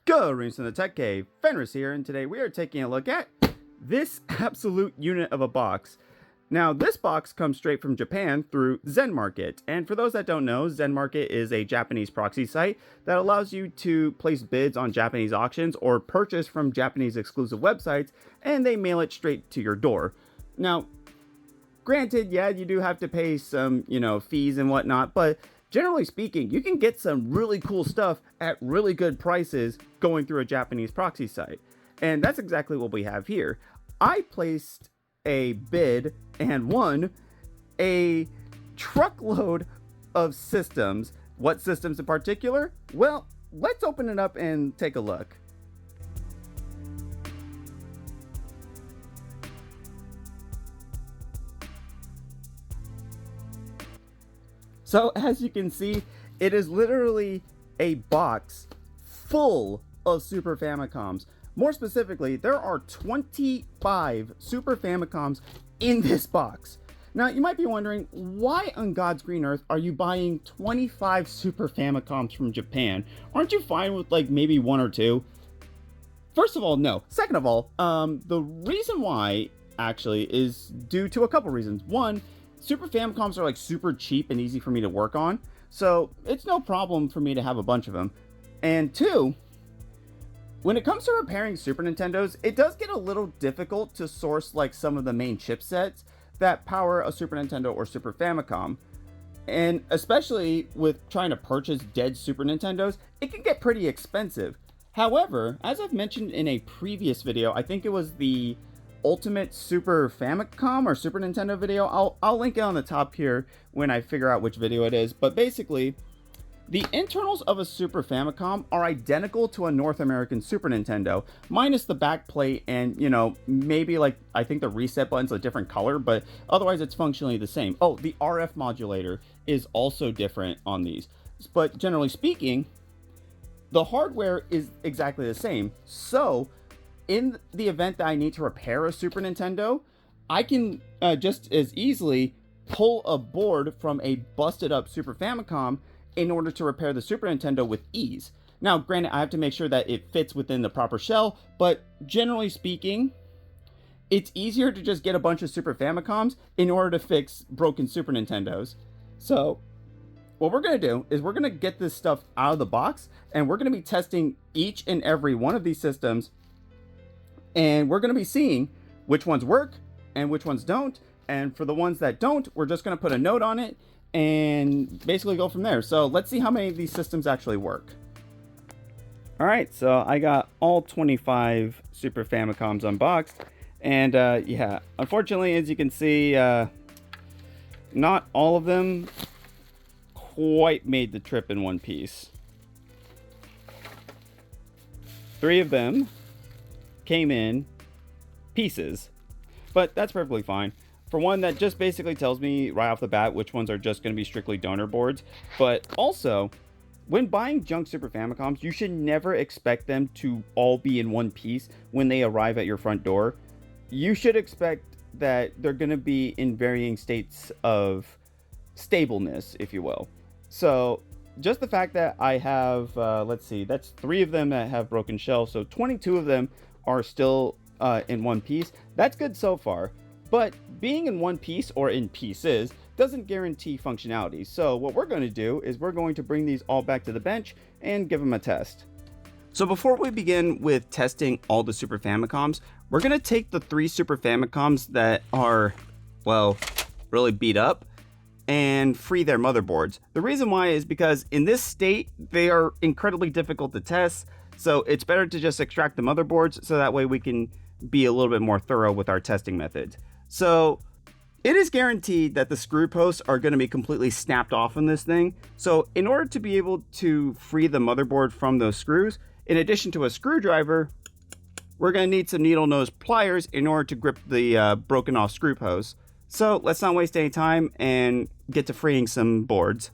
Greetings from the Tech Cave, Fenris here, and today we are taking a look at this absolute unit of a box. Now, this box comes straight from Japan through Zen Market, and for those that don't know, Zen Market is a Japanese proxy site that allows you to place bids on Japanese auctions or purchase from Japanese exclusive websites, and they mail it straight to your door. Now, granted, yeah, you do have to pay some, fees and whatnot, but generally speaking, you can get some really cool stuff at really good prices going through a Japanese proxy site. And that's exactly what we have here. I placed a bid and won a truckload of systems. What systems in particular? Well, let's open it up and take a look. So as you can see, it is literally a box full of Super Famicoms. More specifically, there are 25 Super Famicoms in this box. Now, you might be wondering, why on God's green earth are you buying 25 Super Famicoms from Japan? Aren't you fine with like maybe one or two? First of all, no. Second of all, the reason why actually is due to a couple reasons. One, Super Famicoms are like super cheap and easy for me to work on, so it's no problem for me to have a bunch of them. And two, when it comes to repairing Super Nintendos, it does get a little difficult to source like some of the main chipsets that power a Super Nintendo or Super Famicom. And especially with trying to purchase dead Super Nintendos, it can get pretty expensive. However, as I've mentioned in a previous video, I think it was the Ultimate Super Famicom or Super Nintendo video. I'll link it on the top here when I figure out which video it is. But basically, the internals of a Super Famicom are identical to a North American Super Nintendo, minus the back plate and, maybe like, I think the reset button's a different color, but otherwise it's functionally the same. Oh, the RF modulator is also different on these. But generally speaking, the hardware is exactly the same. So in the event that I need to repair a Super Nintendo, I can just as easily pull a board from a busted up Super Famicom in order to repair the Super Nintendo with ease. Now, granted, I have to make sure that it fits within the proper shell, but generally speaking, it's easier to just get a bunch of Super Famicoms in order to fix broken Super Nintendos. So what we're going to do is we're going to get this stuff out of the box, and we're going to be testing each and every one of these systems. And we're going to be seeing which ones work and which ones don't. And for the ones that don't, we're just going to put a note on it and basically go from there. So let's see how many of these systems actually work. All right, so I got all 25 Super Famicoms unboxed. And yeah, unfortunately, as you can see, not all of them quite made the trip in one piece. 3 of them came in pieces, but that's perfectly fine. For one, that just basically tells me right off the bat which ones are just going to be strictly donor boards. But also, when buying junk Super Famicoms, you should never expect them to all be in one piece when they arrive at your front door. You should expect that they're going to be in varying states of stableness, if you will. So just the fact that I have, let's see, that's 3 of them that have broken shells, so 22 of them are still in one piece. That's good so far, but being in one piece or in pieces doesn't guarantee functionality. So what we're going to do is we're going to bring these all back to the bench and give them a test. So before we begin with testing all the Super Famicoms, we're going to take the 3 Super Famicoms that are, well, really beat up and free their motherboards. The reason why is because in this state, they are incredibly difficult to test. So it's better to just extract the motherboards so that way we can be a little bit more thorough with our testing methods. So it is guaranteed that the screw posts are going to be completely snapped off on this thing. So in order to be able to free the motherboard from those screws, in addition to a screwdriver, we're going to need some needle nose pliers in order to grip the broken off screw posts. So let's not waste any time and get to freeing some boards.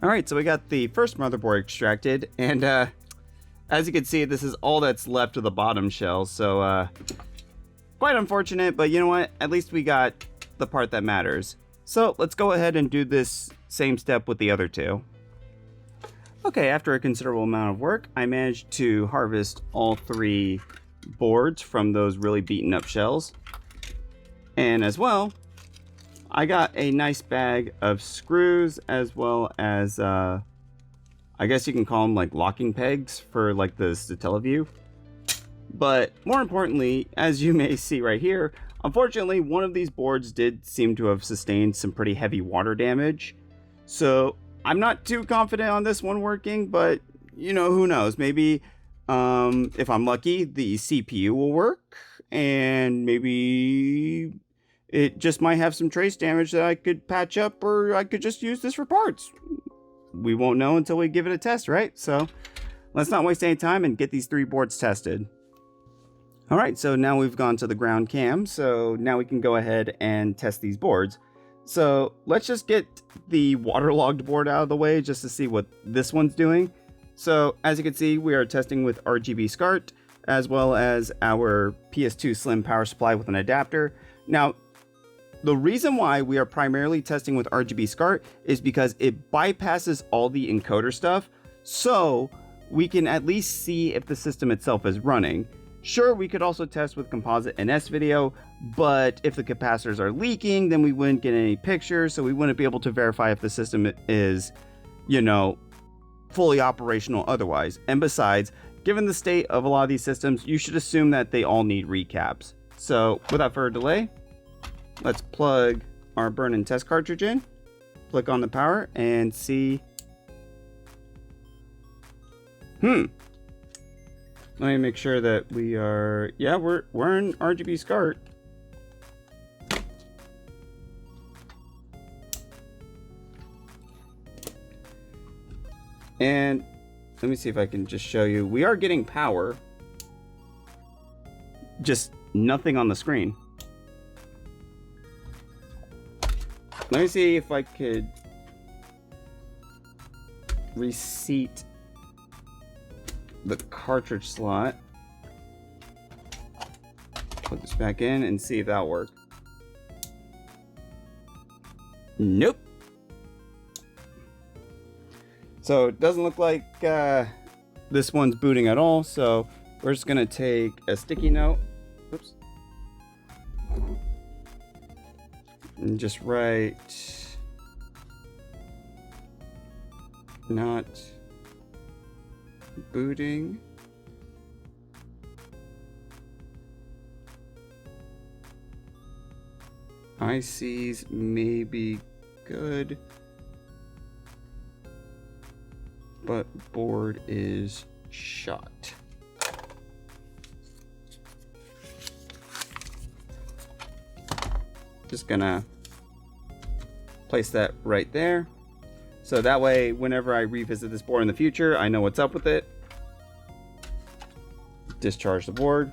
Alright, so we got the first motherboard extracted, and as you can see, this is all that's left of the bottom shell, so quite unfortunate, but you know what? At least we got the part that matters. So let's go ahead and do this same step with the other two. Okay, after a considerable amount of work, I managed to harvest all 3 boards from those really beaten up shells. And as well, I got a nice bag of screws, as well as, I guess you can call them like locking pegs for like the ZELDAWAVE. But more importantly, as you may see right here, unfortunately, one of these boards did seem to have sustained some pretty heavy water damage. So I'm not too confident on this one working, but you know, who knows? Maybe if I'm lucky, the CPU will work, and maybe it just might have some trace damage that I could patch up, or I could just use this for parts. We won't know until we give it a test, right? So let's not waste any time and get these 3 boards tested. All right, so now we've gone to the ground cam, so now we can go ahead and test these boards. So let's just get the waterlogged board out of the way just to see what this one's doing. So as you can see, we are testing with RGB SCART, as well as our PS2 Slim power supply with an adapter. Now, the reason why we are primarily testing with RGB SCART is because it bypasses all the encoder stuff, so we can at least see if the system itself is running. Sure, we could also test with composite and S-video, but if the capacitors are leaking, then we wouldn't get any pictures, so we wouldn't be able to verify if the system is, you know, fully operational otherwise. And besides, given the state of a lot of these systems, you should assume that they all need recaps. So without further delay, let's plug our burn and test cartridge in, click on the power, and see. Let me make sure that we are, yeah, we're in RGB SCART. And let me see if I can just show you. We are getting power, just nothing on the screen. Let me see if I could reseat the cartridge slot. Put this back in and see if that'll work. Nope. So it doesn't look like this one's booting at all. So we're just gonna take a sticky note. Oops. And just write not booting. ICs may be good, but board is shot. Just gonna place that right there. So that way, whenever I revisit this board in the future, I know what's up with it. Discharge the board.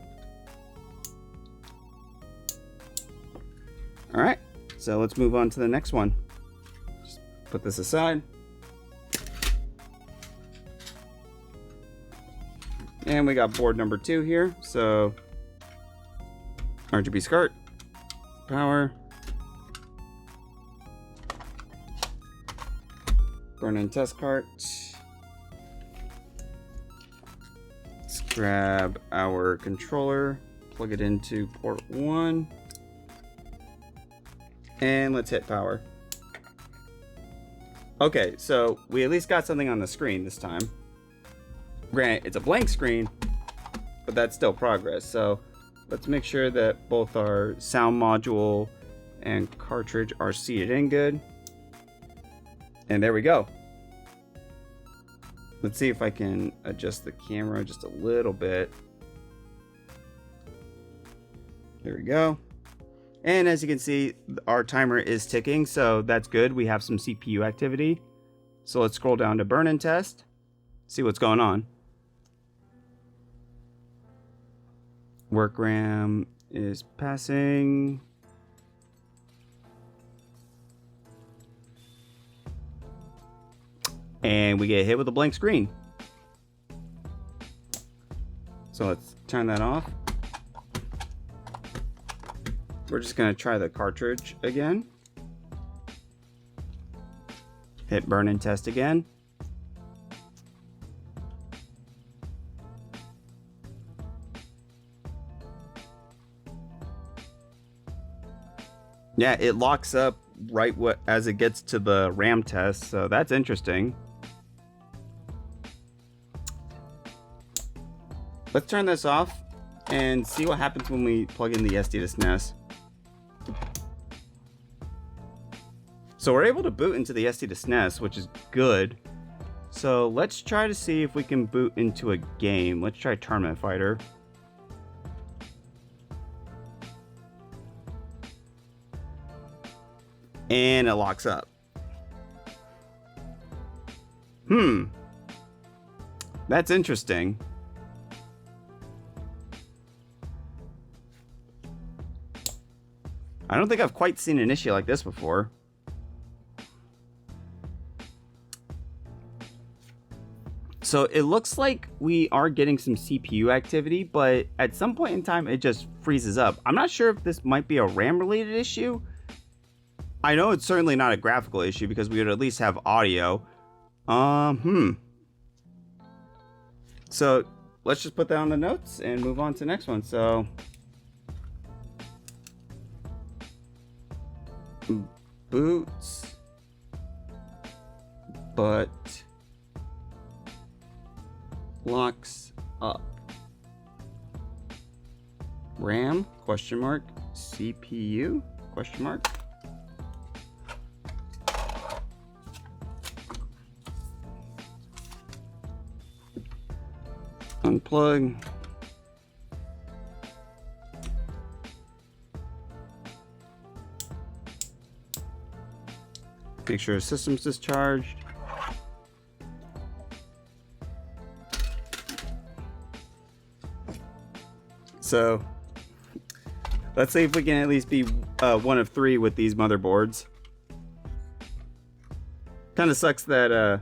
All right, so let's move on to the next one. Just put this aside. And we got board number 2 here. So RGB SCART, power, burn and test cart. Let's grab our controller, plug it into port 1, and let's hit power. Okay, so we at least got something on the screen this time. Granted, it's a blank screen, but that's still progress. So let's make sure that both our sound module and cartridge are seated in good. And there we go. Let's see if I can adjust the camera just a little bit. There we go. And as you can see, our timer is ticking, so that's good. We have some CPU activity. So let's scroll down to burn and test, see what's going on. Work RAM is passing. and we get hit with a blank screen. So let's turn that off. We're just gonna try the cartridge again. Hit burn and test again. Yeah, it locks up right as it gets to the RAM test, so that's interesting. Let's turn this off and see what happens when we plug in the SD to SNES. So we're able to boot into the SD to SNES, which is good. So let's try to see if we can boot into a game. Let's try Tournament Fighter. And it locks up. That's interesting. I don't think I've quite seen an issue like this before. So it looks like we are getting some CPU activity, but at some point in time it just freezes up. I'm not sure if this might be a RAM related issue. I know it's certainly not a graphical issue because we would at least have audio. So let's just put that on the notes and move on to the next one. So boots, but locks up. RAM, question mark, CPU, question mark. Unplug. Make sure the system's discharged. So let's see if we can at least be one of three with these motherboards. Kind of sucks that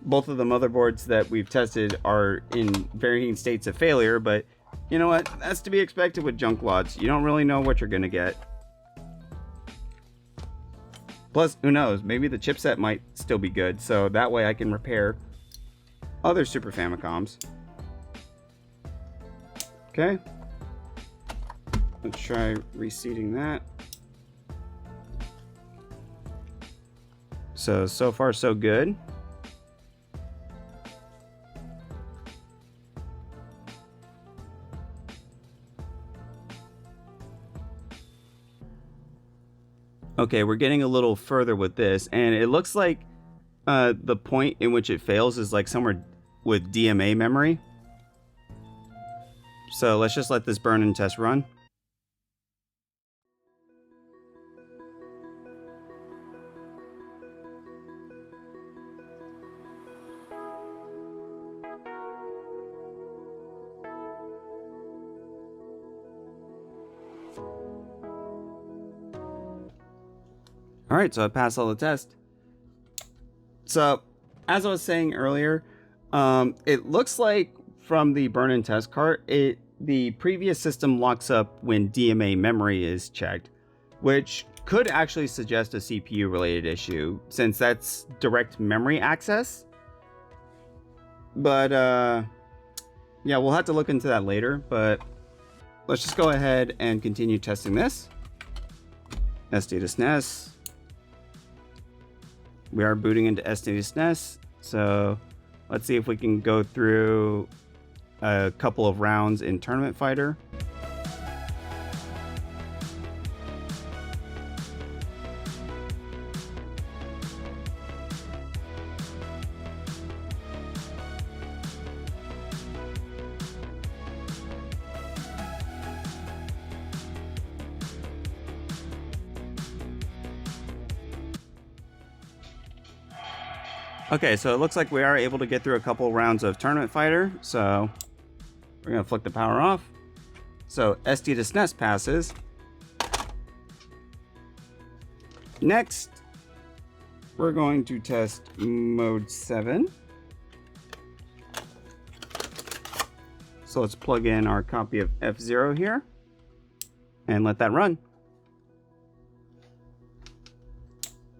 both of the motherboards that we've tested are in varying states of failure, but you know what? That's to be expected with junk lots. You don't really know what you're gonna get. Plus, who knows? Maybe the chipset might still be good, so that way I can repair other Super Famicoms. Okay. Let's try reseating that. So far so good. Okay, we're getting a little further with this, and it looks like the point in which it fails is like somewhere with DMA memory. So let's just let this burn and test run. All right, so I passed all the tests. So, as I was saying earlier, it looks like from the burn and test cart, the previous system locks up when DMA memory is checked, which could actually suggest a CPU related issue since that's direct memory access. But yeah, we'll have to look into that later, but let's just go ahead and continue testing this. SD to SNES. We are booting into SD to SNES, so let's see if we can go through a couple of rounds in Tournament Fighter. Okay, so it looks like we are able to get through a couple rounds of Tournament Fighter, so we're going to flick the power off. So SD to SNES passes. Next, we're going to test mode 7. So let's plug in our copy of F0 here and let that run.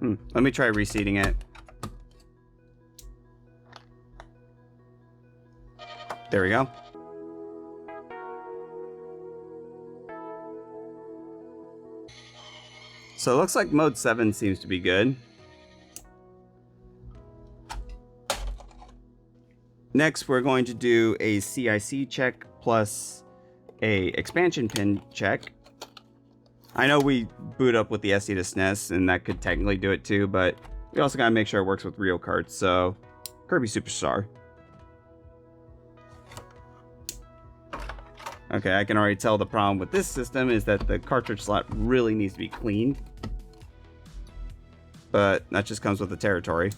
Let me try reseating it. There we go. So it looks like mode 7 seems to be good. Next, we're going to do a CIC check plus a expansion pin check. I know we boot up with the SD to SNES, and that could technically do it too, but we also gotta make sure it works with real cards, so Kirby Superstar. Okay, I can already tell the problem with this system is that the cartridge slot really needs to be cleaned. But that just comes with the territory.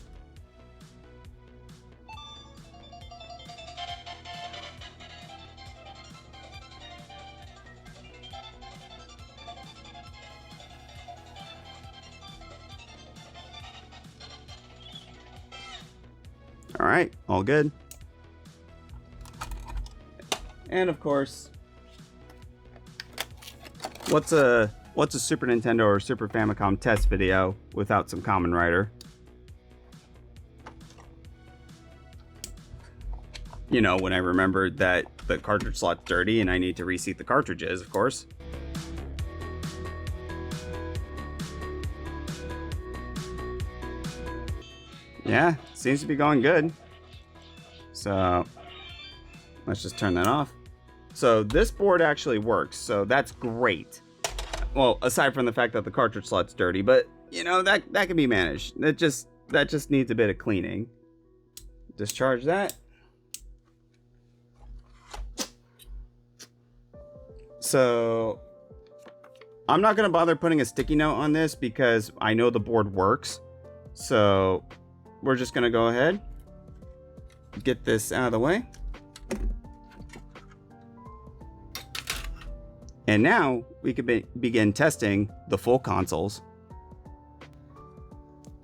All right, all good. And of course, what's a Super Nintendo or Super Famicom test video without some Kamen Rider? You know, when I remembered that the cartridge slot's dirty and I need to reseat the cartridges, of course. Yeah, seems to be going good. So let's just turn that off. So this board actually works, so that's great. Well, aside from the fact that the cartridge slot's dirty, but you know, that can be managed. That just needs a bit of cleaning. Discharge that. So I'm not gonna bother putting a sticky note on this because I know the board works. So we're just gonna go ahead, get this out of the way. And now we can begin testing the full consoles.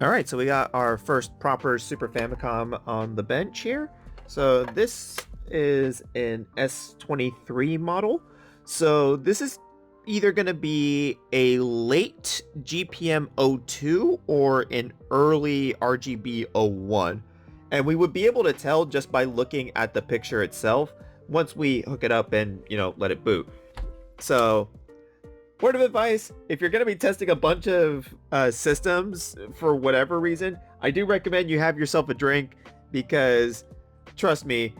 All right, so we got our first proper Super Famicom on the bench here. So this is an S23 model. So this is either going to be a late GPM 02 or an early RGB 01. And we would be able to tell just by looking at the picture itself once we hook it up and, you know, let it boot. So, word of advice, if you're going to be testing a bunch of systems for whatever reason, I do recommend you have yourself a drink because, trust me,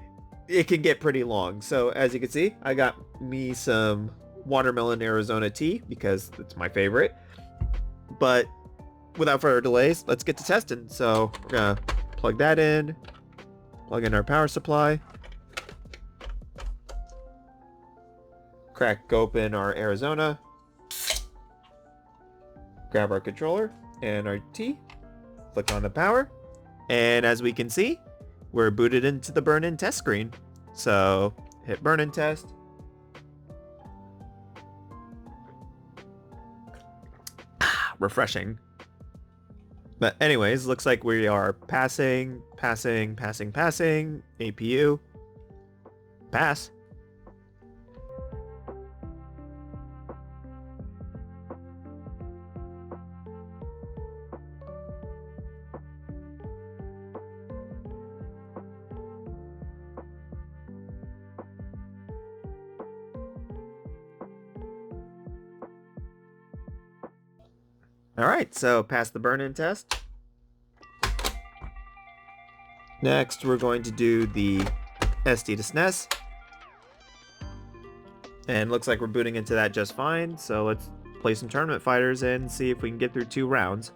it can get pretty long. So, as you can see, I got me some watermelon Arizona tea because it's my favorite. But without further delays, let's get to testing. So, we're going to plug that in, plug in our power supply. Crack open our Arizona, grab our controller and our tea, flick on the power, and as we can see, we're booted into the burn-in test screen. So hit burn-in test. Refreshing. But anyways, looks like we are passing, APU, pass. All right, so pass the burn-in test. Next, we're going to do the SD to SNES. And looks like we're booting into that just fine. So let's play some tournament fighters and see if we can get through 2 rounds.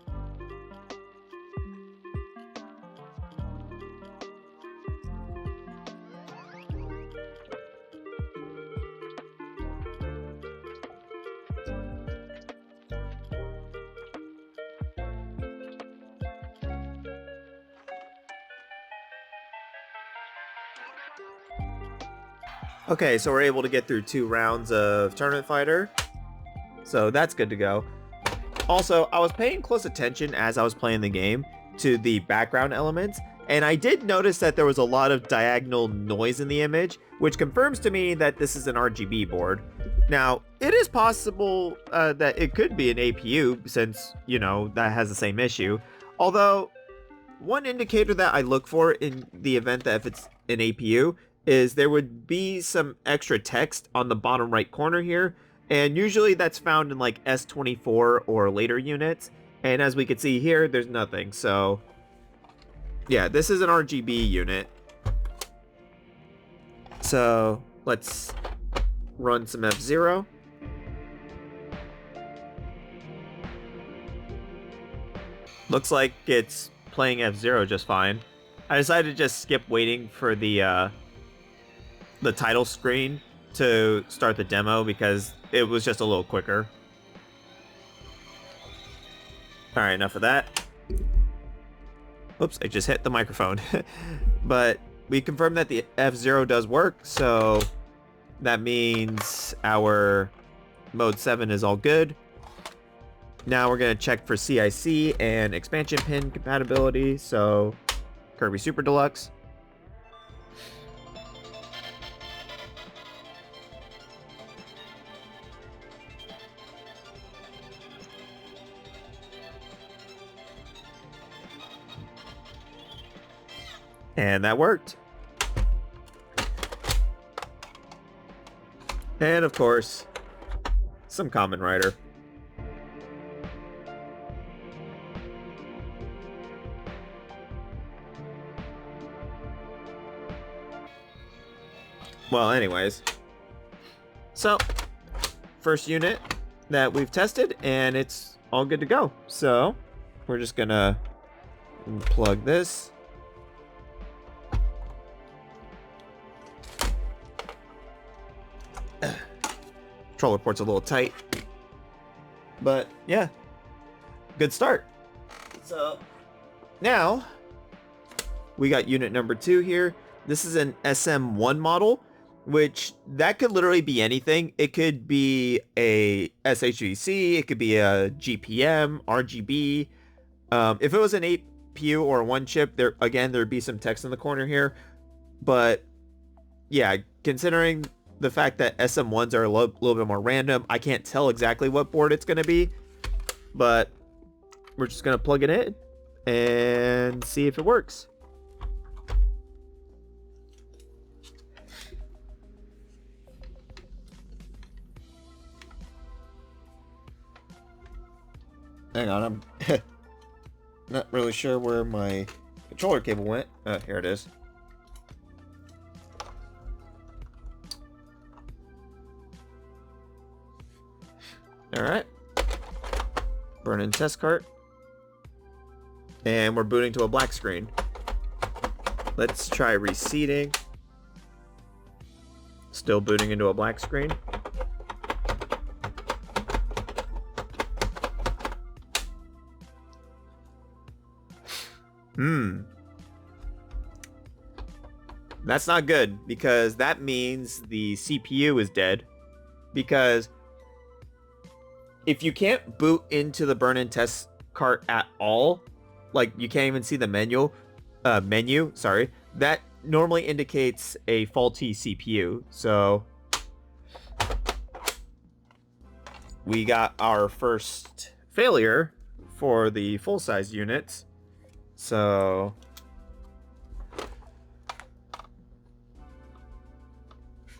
Okay, so we're able to get through 2 rounds of Tournament Fighter. So that's good to go. Also, I was paying close attention as I was playing the game to the background elements. And I did notice that there was a lot of diagonal noise in the image, which confirms to me that this is an RGB board. Now, it is possible that it could be an APU since, you know, that has the same issue. Although, one indicator that I look for in the event that if it's an APU is there would be some extra text on the bottom right corner here. And usually that's found in like S24 or later units. And as we can see here, there's nothing. So yeah, this is an RGB unit. So let's run some F-Zero. Looks like it's playing F-Zero just fine. I decided to just skip waiting for the title screen to start the demo because it was just a little quicker. Alright, enough of that. Oops, I just hit the microphone. But we confirmed that the F-Zero does work, so that means our mode 7 is all good. Now we're going to check for CIC and expansion pin compatibility, so Kirby Super Deluxe. And that worked. And of course, some Kamen Rider. Well, anyways. So, first unit that we've tested, and it's all good to go. So, we're just gonna plug this. Controller port's a little tight, but yeah, good start. So now we got unit number 2 here. This is an SM1 model, which that could literally be anything. It could be a SHVC, it could be a GPM, RGB. If it was an APU or one chip, there'd be some text in the corner here. But yeah, considering the fact that SM1s are a little bit more random, I can't tell exactly what board it's going to be, but we're just going to plug it in and see if it works. Hang on, I'm not really sure where my controller cable went. Here it is. Alright. Burn-in test cart. And we're booting to a black screen. Let's try reseating. Still booting into a black screen. That's not good, because that means the CPU is dead. Because if you can't boot into the burn-in test cart at all, like you can't even see the menu, that normally indicates a faulty CPU. So we got our first failure for the full-size units. So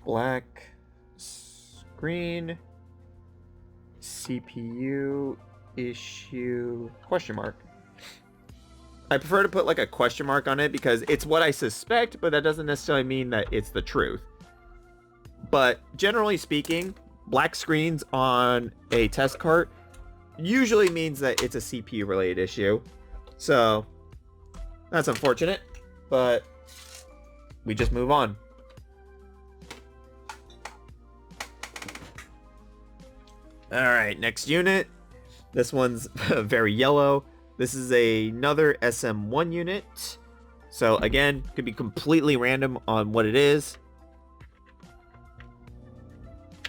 black screen, CPU issue, question mark. I prefer to put like a question mark on it because it's what I suspect, but that doesn't necessarily mean that it's the truth. But generally speaking, black screens on a test cart usually means that it's a CPU related issue. So that's unfortunate, but we just move on. All right, next unit. This one's very yellow. This is another SM1 unit. So again, could be completely random on what it is.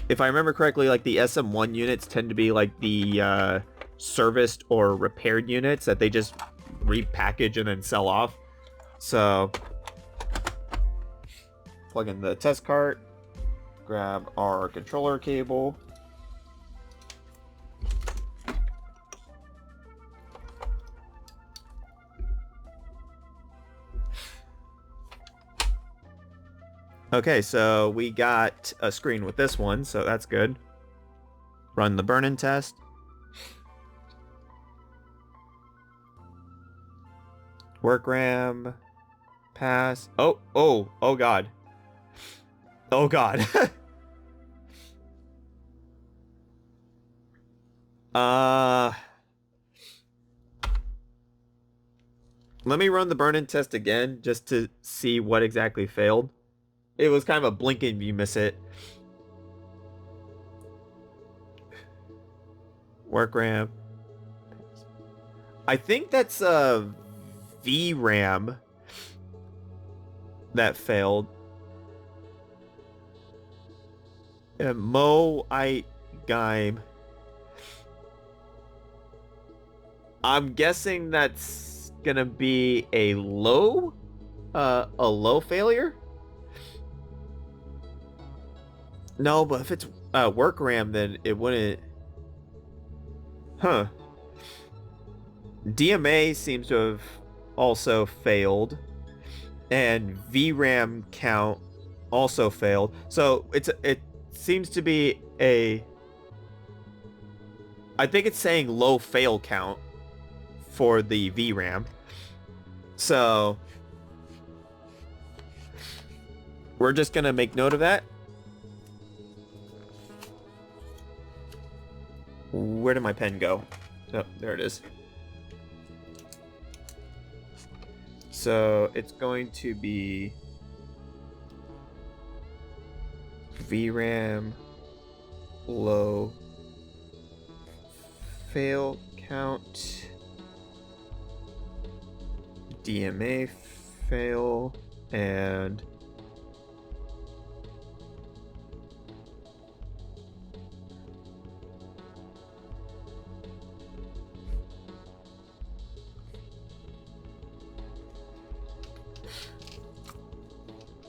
If I remember correctly, like the SM1 units tend to be like the serviced or repaired units that they just repackage and then sell off. So plug in the test cart, grab our controller cable. Okay, so we got a screen with this one, so that's good. Run the burn-in test. Work RAM. Pass. Oh god. Oh god. Let me run the burn-in test again just to see what exactly failed. It was kind of a blink and you miss it. Work RAM. I think that's a VRAM that failed. Mo I Game. I'm guessing that's gonna be a low failure. No, but if it's work RAM, then it wouldn't. Huh. DMA seems to have also failed, and VRAM count also failed. So it seems to be a. I think it's saying low fail count for the VRAM. So we're just gonna make note of that. Where did my pen go? Oh, there it is. So it's going to be VRAM low fail count, DMA fail, and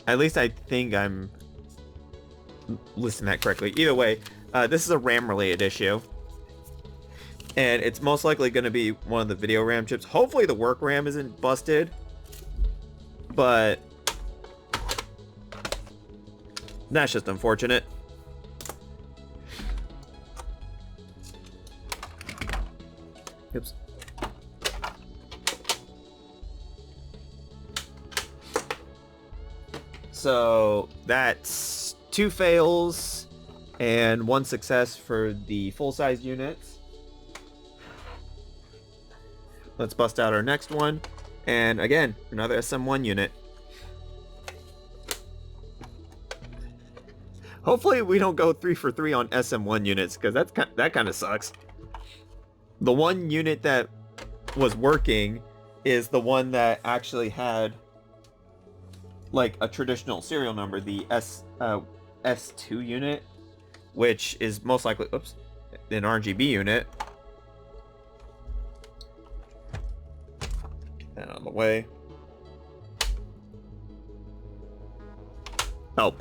at least I think I'm listing that correctly. Either way, this is a RAM-related issue. And it's most likely going to be one of the video RAM chips. Hopefully the work RAM isn't busted. But that's just unfortunate. Oops. So that's 2 fails and 1 success for the full-size units. Let's bust out our next one. And again, another SM1 unit. Hopefully we don't go 3 for 3 on SM1 units, because that kind of sucks. The one unit that was working is the one that actually had like a traditional serial number, the S2 unit, which is most likely, oops, an RGB unit. Get that out of the way. Oh,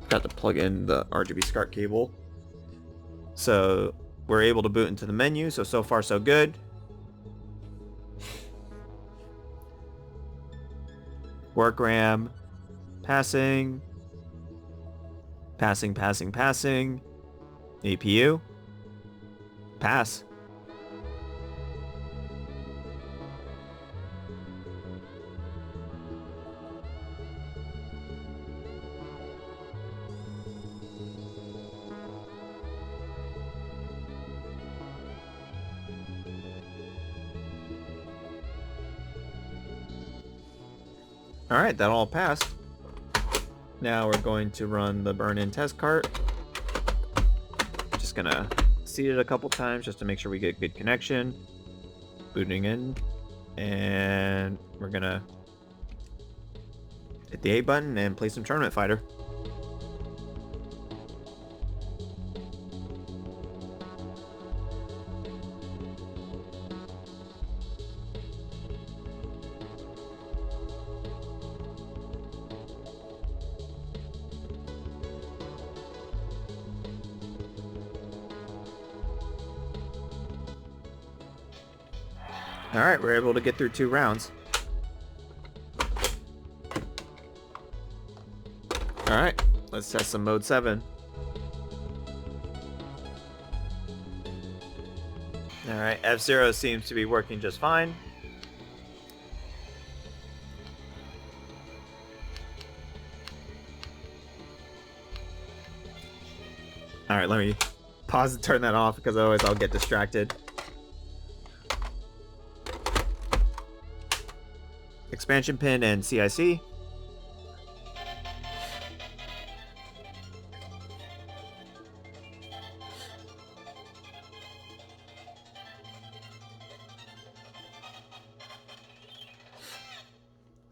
got to plug in the RGB SCART cable. So we're able to boot into the menu, so far so good. Work RAM, passing, APU, pass. All right, that all passed. Now we're going to run the burn-in test cart. Just gonna seed it a couple times just to make sure we get good connection. Booting in, and we're gonna hit the A button and play some Tournament Fighter. Alright, we're able to get through 2 rounds. Alright, let's test some mode 7. Alright, F-Zero seems to be working just fine. Alright, let me pause and turn that off because otherwise I'll get distracted. Expansion pin and CIC.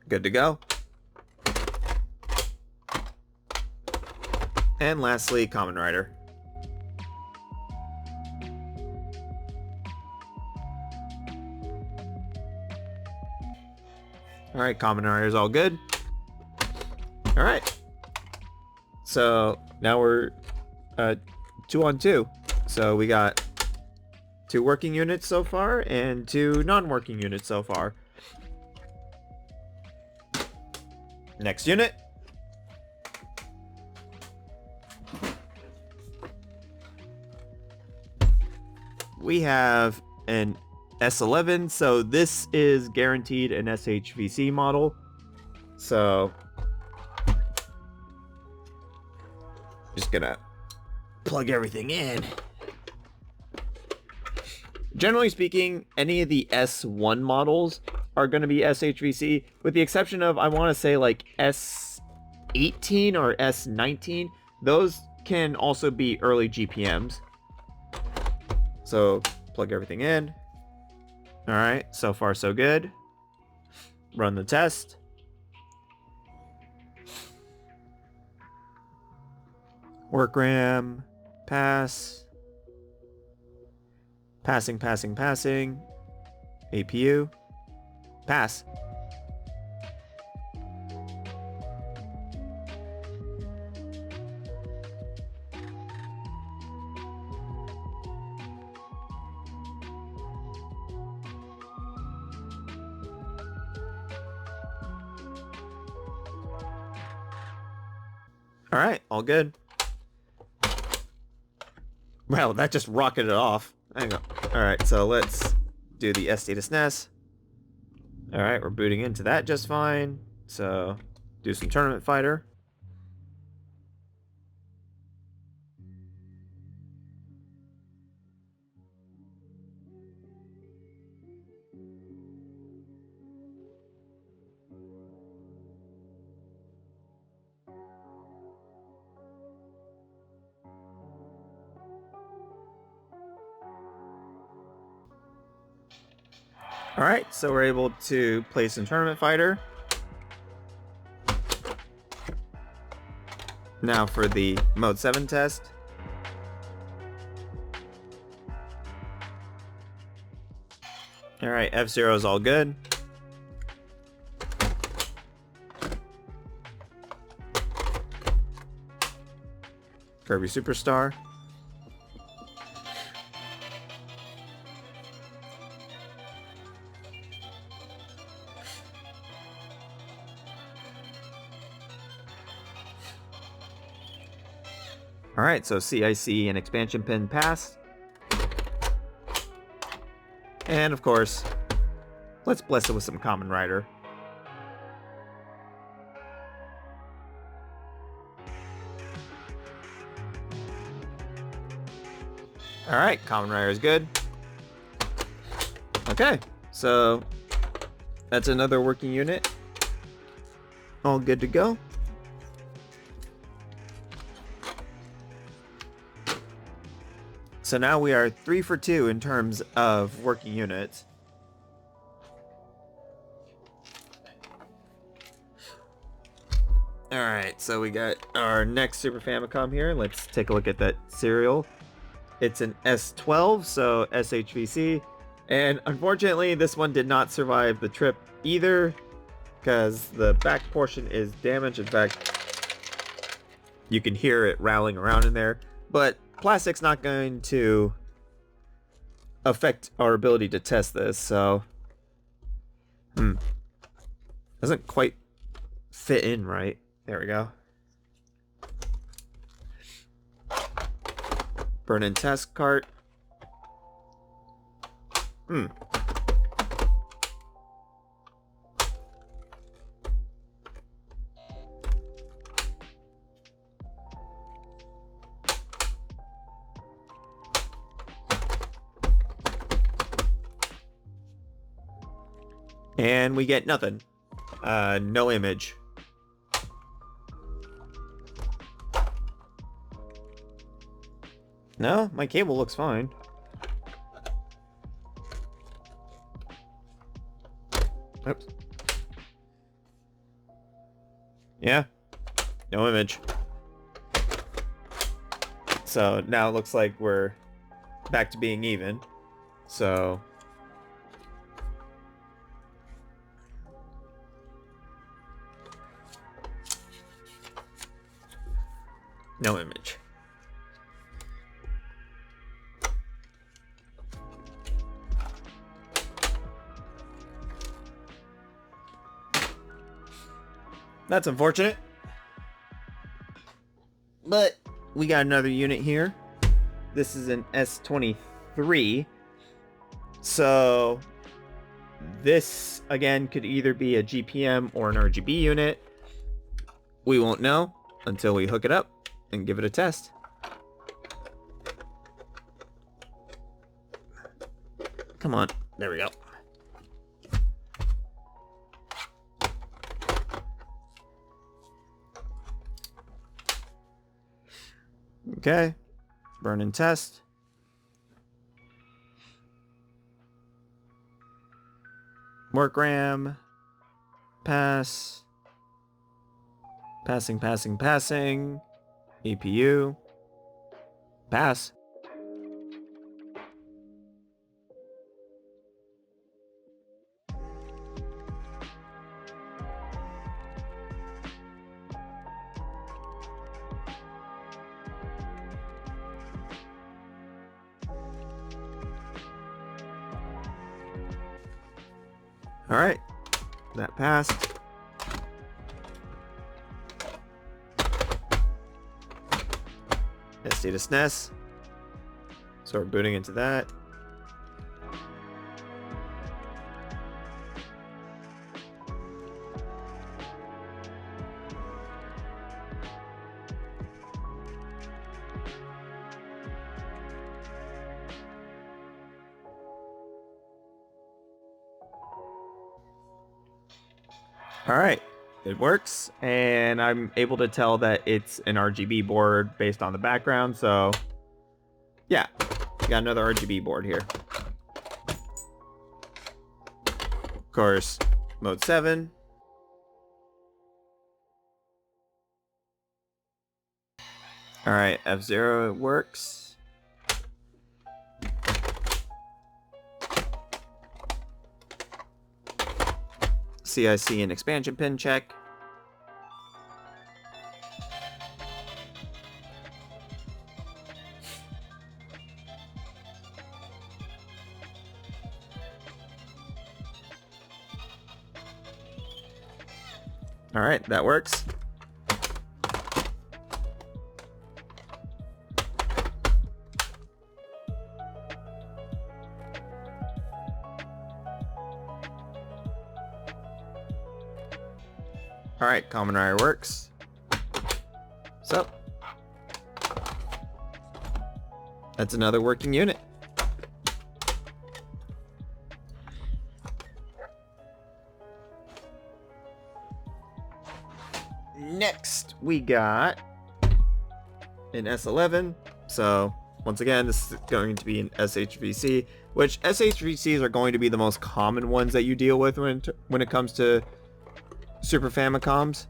Good to go. And lastly, Kamen Rider. Alright, Kamen Rider's all good. Alright. So now we're 2 on 2. So we got 2 working units so far and 2 non-working units so far. Next unit. We have an S11, so this is guaranteed an SHVC model. So just gonna plug everything in. Generally speaking, any of the S1 models are going to be SHVC, with the exception of, I want to say, like S18 or S19. Those can also be early GPMs. So plug everything in. All right, so far so good. Run the test. Work RAM, pass. Passing, passing, passing. APU. Pass. All right, all good. Well, that just rocketed off. Hang on. All right, so let's do the SD to SNES. All right, we're booting into that just fine. So do some Tournament Fighter. All right, so we're able to play some Tournament Fighter. Now for the Mode 7 test. All right, F-Zero is all good. Kirby Superstar. Alright, so CIC and expansion pin passed. And of course, let's bless it with some Kamen Rider. Alright, Kamen Rider is good. Okay, so that's another working unit. All good to go. So now we are 3 for 2 in terms of working units. Alright, so we got our next Super Famicom here. Let's take a look at that serial. It's an S12, so SHVC. And unfortunately, this one did not survive the trip either, because the back portion is damaged. In fact, you can hear it rattling around in there. But plastic's not going to affect our ability to test this, so Doesn't quite fit in right. There we go. Burn-in test cart. And we get nothing. No image. No, my cable looks fine. Oops. Yeah. No image. So now it looks like we're back to being even. So no image. That's unfortunate. But we got another unit here. This is an S23. So this again could either be a GPM or an RGB unit. We won't know until we hook it up and give it a test. Come on. There we go. Okay. Burn and test. Work RAM. Pass. Passing. EPU. Pass. All right, that passed. SD to SNES. So we're booting into that. All right, it works, and I'm able to tell that it's an RGB board based on the background, so yeah, we got another RGB board here. Of course, mode 7. All right, F0, it works. CIC and expansion pin check. All right, that works. All right, Common Wire works. So that's another working unit. Next, we got an S11. So once again, this is going to be an SHVC, which SHVCs are going to be the most common ones that you deal with when it comes to Super Famicoms,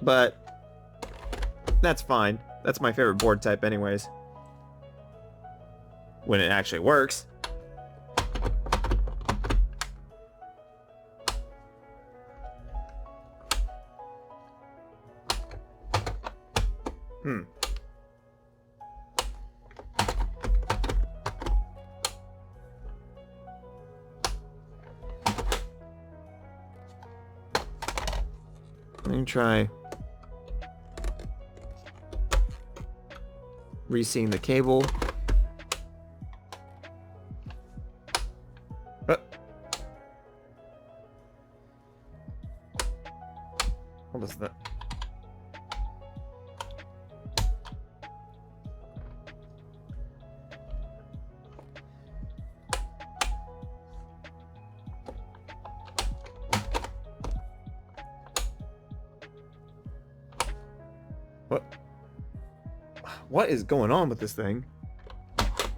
but that's fine. That's my favorite board type anyways, when it actually works. Let me try re-seeing the cable. What was that? What is going on with this thing?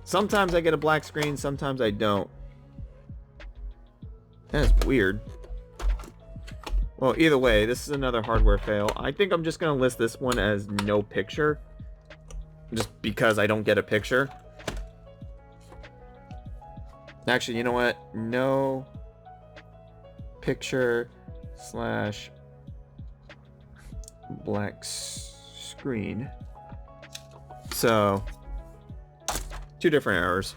Sometimes I get a black screen, sometimes I don't. That's weird. Well, either way, this is another hardware fail. I think I'm just gonna list this one as no picture. Just because I don't get a picture. Actually, you know what? No picture slash black screen. So, 2 different errors.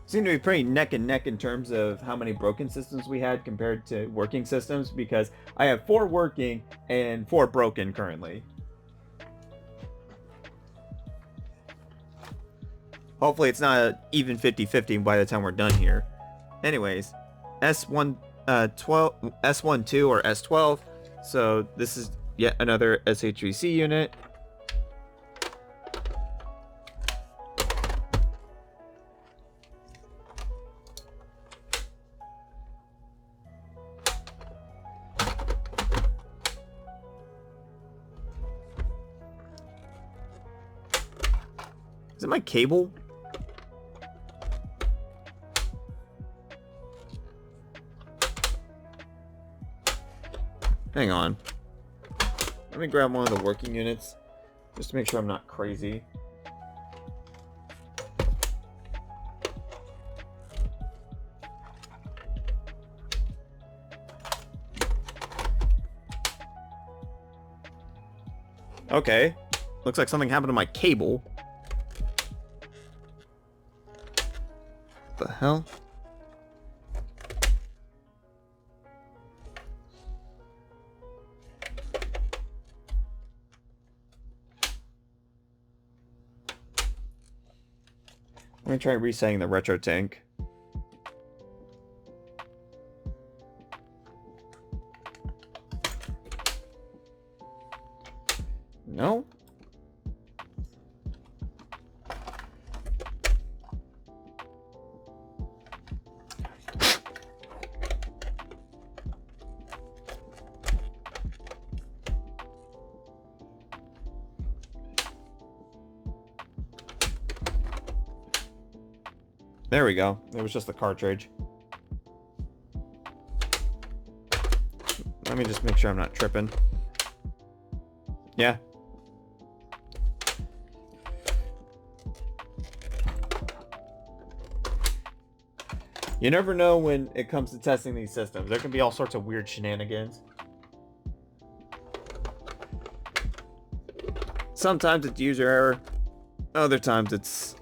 Seem to be pretty neck and neck in terms of how many broken systems we had compared to working systems, because I have 4 working and 4 broken currently. Hopefully it's not an even 50-50 by the time we're done here. Anyways, S12 or S12. So this is yet another SHVC unit. Is it my cable? Hang on. Let me grab one of the working units just to make sure I'm not crazy. Okay. Looks like something happened to my cable. What the hell? Let me try resetting the retro tank. No? There we go. It was just the cartridge. Let me just make sure I'm not tripping. Yeah. You never know when it comes to testing these systems. There can be all sorts of weird shenanigans. Sometimes it's user error. Other times it's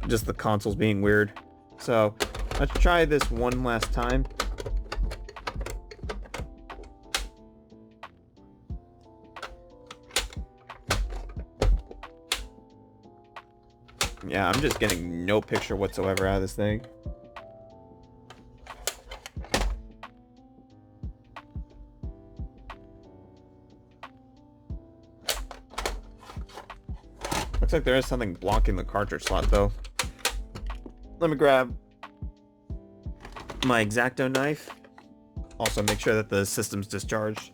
just the console's being weird. So let's try this one last time. Yeah, I'm just getting no picture whatsoever out of this thing. Looks like there is something blocking the cartridge slot though. Let me grab my X-Acto knife. Also make sure that the system's discharged.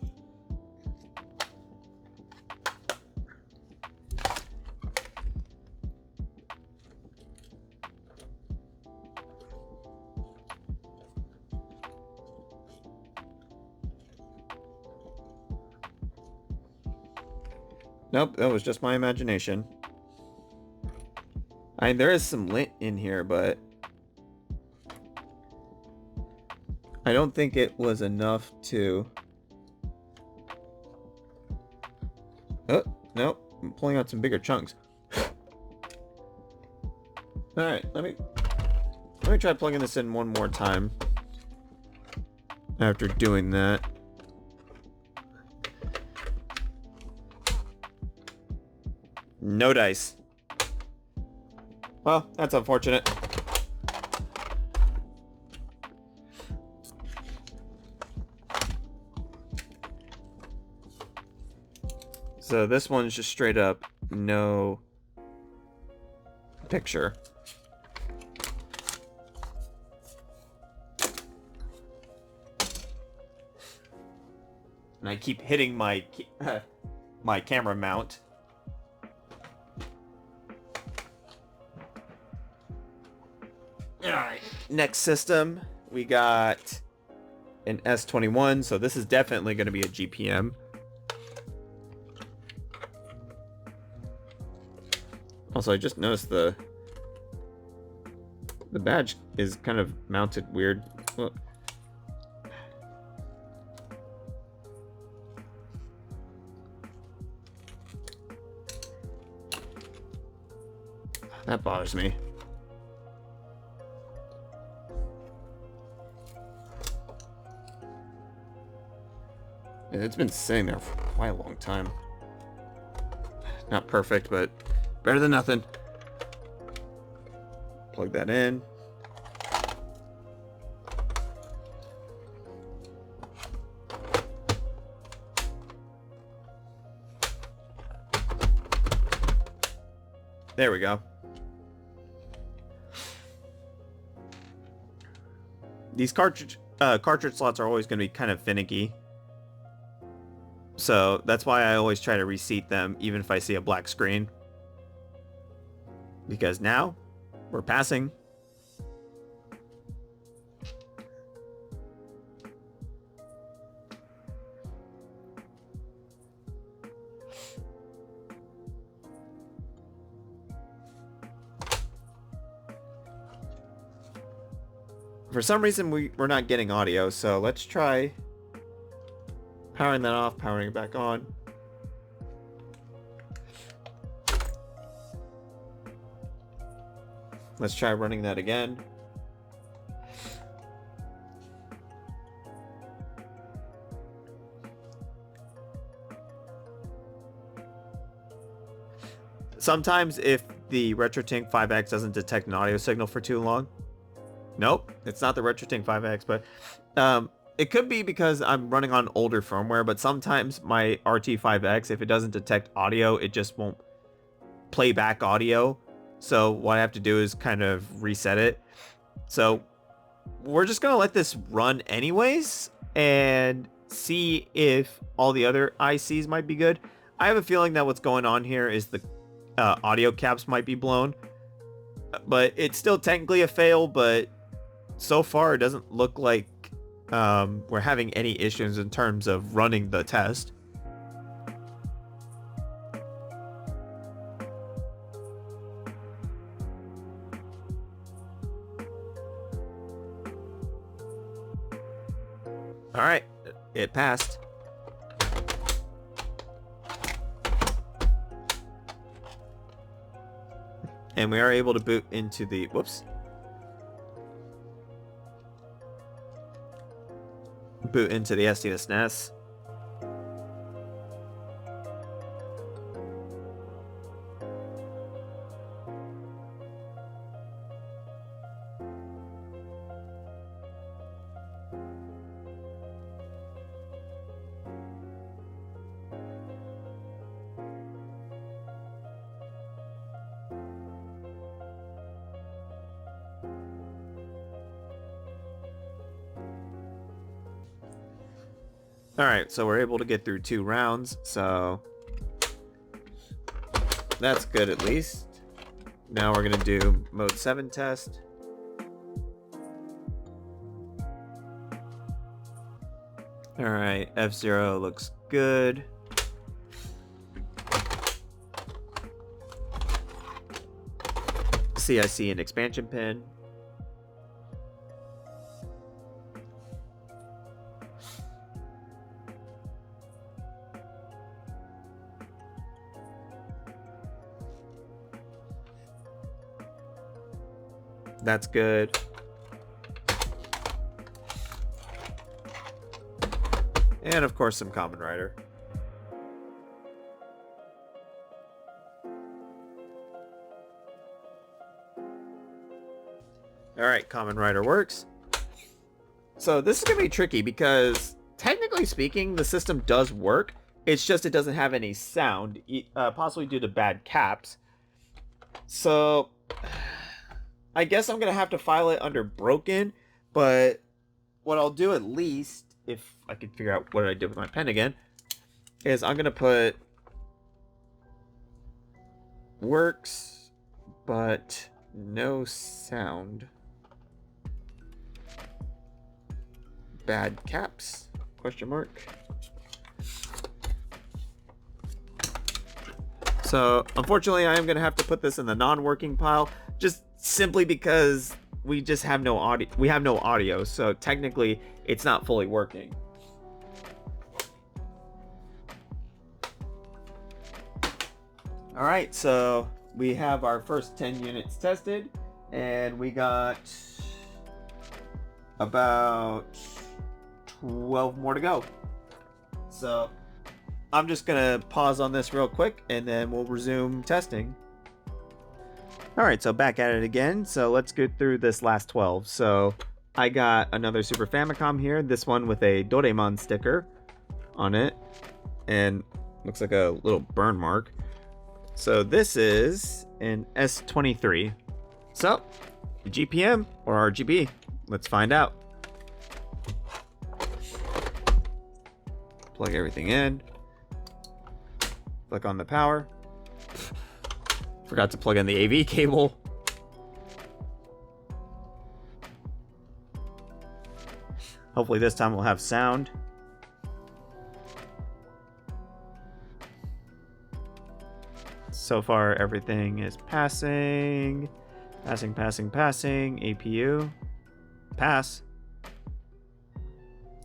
Nope, that was just my imagination. I mean, there is some lint in here, but I don't think it was enough to... Oh, nope. I'm pulling out some bigger chunks. All right, let me try plugging this in one more time. After doing that. No dice. Well, that's unfortunate. So this one's just straight up no picture. And I keep hitting my my camera mount. Alright, next system, we got an S21, so this is definitely going to be a GPM. Also, I just noticed the badge is kind of mounted weird. Well, that bothers me. It's been sitting there for quite a long time. Not perfect, but better than nothing. Plug that in. There we go. These cartridge slots are always going to be kind of finicky. So that's why I always try to reseat them, even if I see a black screen. Because now, we're passing. For some reason, we're not getting audio, so let's try powering that off, powering it back on. Let's try running that again. Sometimes if the RetroTink 5X doesn't detect an audio signal for too long. Nope, it's not the RetroTink 5X, but it could be because I'm running on older firmware, but sometimes my RT5X, if it doesn't detect audio, it just won't play back audio. So what I have to do is kind of reset it. So we're just going to let this run anyways and see if all the other ICs might be good. I have a feeling that what's going on here is the audio caps might be blown. But it's still technically a fail, but so far it doesn't look like we're having any issues in terms of running the test. All right, it passed. And we are able to boot into the, whoops. Boot into the SNES. Alright, so we're able to get through 2 rounds, so that's good at least. Now we're going to do mode 7 test. Alright, F0 looks good. See, I see an expansion pin. That's good. And of course some Kamen Rider. Alright, Kamen Rider works. So this is going to be tricky because technically speaking, the system does work. It's just it doesn't have any sound, possibly due to bad caps. So I guess I'm going to have to file it under broken, but what I'll do at least, if I can figure out what I did with my pen again, is I'm going to put works, but no sound. Bad caps? Question mark. So, unfortunately, I am going to have to put this in the non-working pile, just simply because we just have no audio. We have no audio, so technically, it's not fully working. All right, so we have our first 10 units tested, and we got about 12 more to go. So I'm just gonna pause on this real quick and then we'll resume testing. All right, so back at it again. So let's go through this last 12. So I got another Super Famicom here, this one with a Doraemon sticker on it and looks like a little burn mark. So this is an S23. So GPM or RGB, let's find out. Plug everything in. Click on the power. Forgot to plug in the AV cable. Hopefully this time we'll have sound. So far everything is passing. Passing. APU. Pass.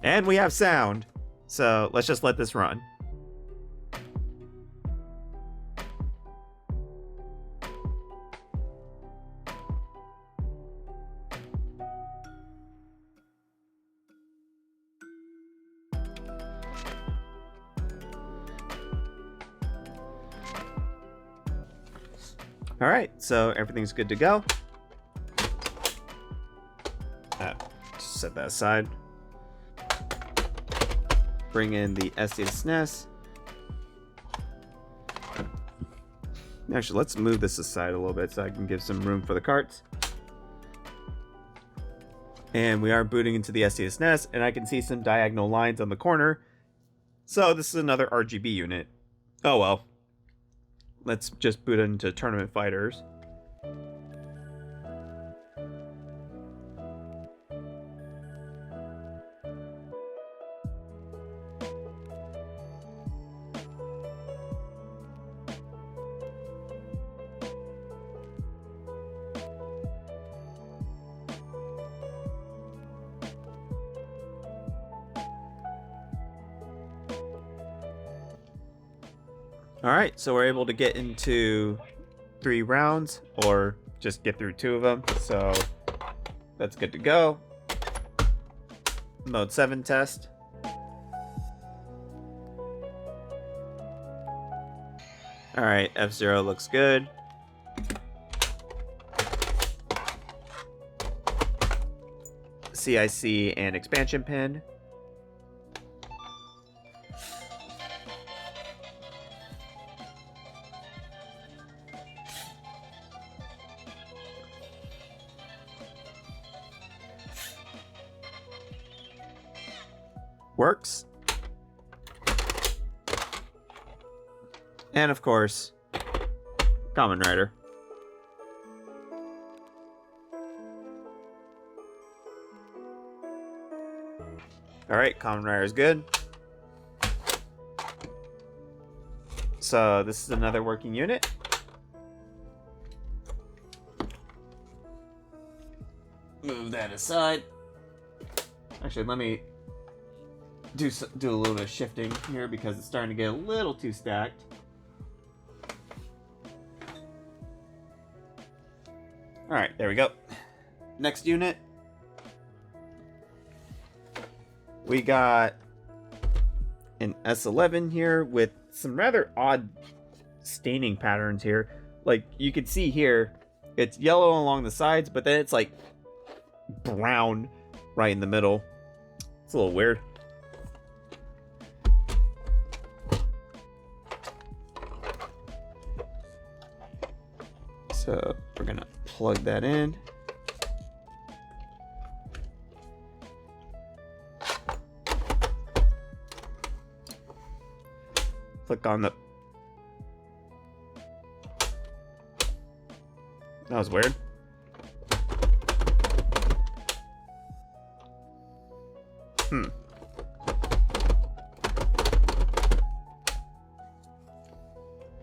And we have sound. So let's just let this run. All right, so everything's good to go. Just set that aside. Bring in the SuperChaosControl. Actually, let's move this aside a little bit so I can give some room for the carts. And we are booting into the SuperChaosControl, and I can see some diagonal lines on the corner. So this is another RGB unit. Oh well. Let's just boot into Tournament Fighters. Alright, so we're able to get into 3 rounds, or just get through 2 of them, so that's good to go. Mode 7 test. Alright, F0 looks good. CIC and expansion pin. Works. And of course, Kamen Rider. Alright, Kamen Rider is good. So this is another working unit. Move that aside. Actually, let me do a little bit of shifting here because it's starting to get a little too stacked. All right, there we go. next unit, we got an S11 here with some rather odd staining patterns here. Like you can see here, it's yellow along the sides, but then it's like brown right in the middle. It's a little weird. So we're gonna plug that in. Click on the... That was weird.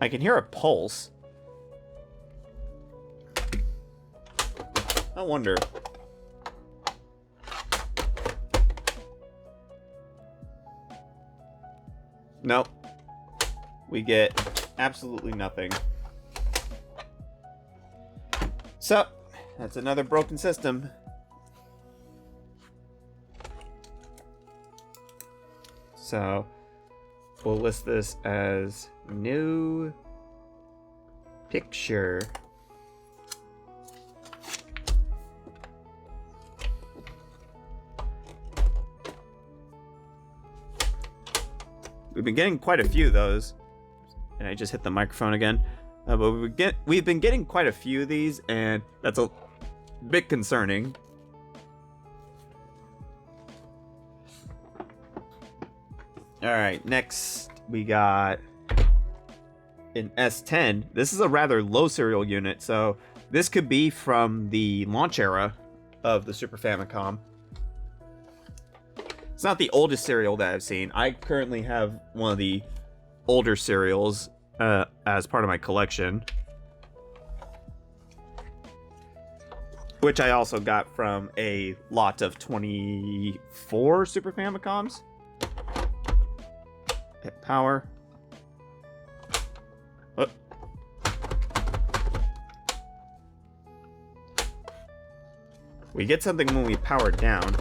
I can hear a pulse. I wonder. Nope. We get absolutely nothing. So, that's another broken system. So, we'll list this as new picture. We've been getting quite a few of those. And I just hit the microphone again. But we've been getting quite a few of these, and that's a bit concerning. Alright, next we got an S10. This is a rather low serial unit, so this could be from the launch era of the Super Famicom. It's not the oldest serial that I've seen. I currently have one of the older serials as part of my collection, which I also got from a lot of 24 Super Famicoms. Hit power. Oh. We get something when we power it down.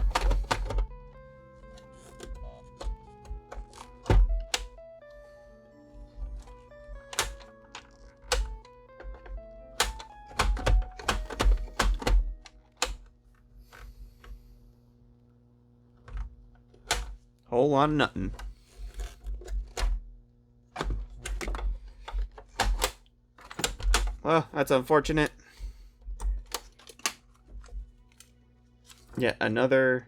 Whole lot of nothing. Well, that's unfortunate. Yet another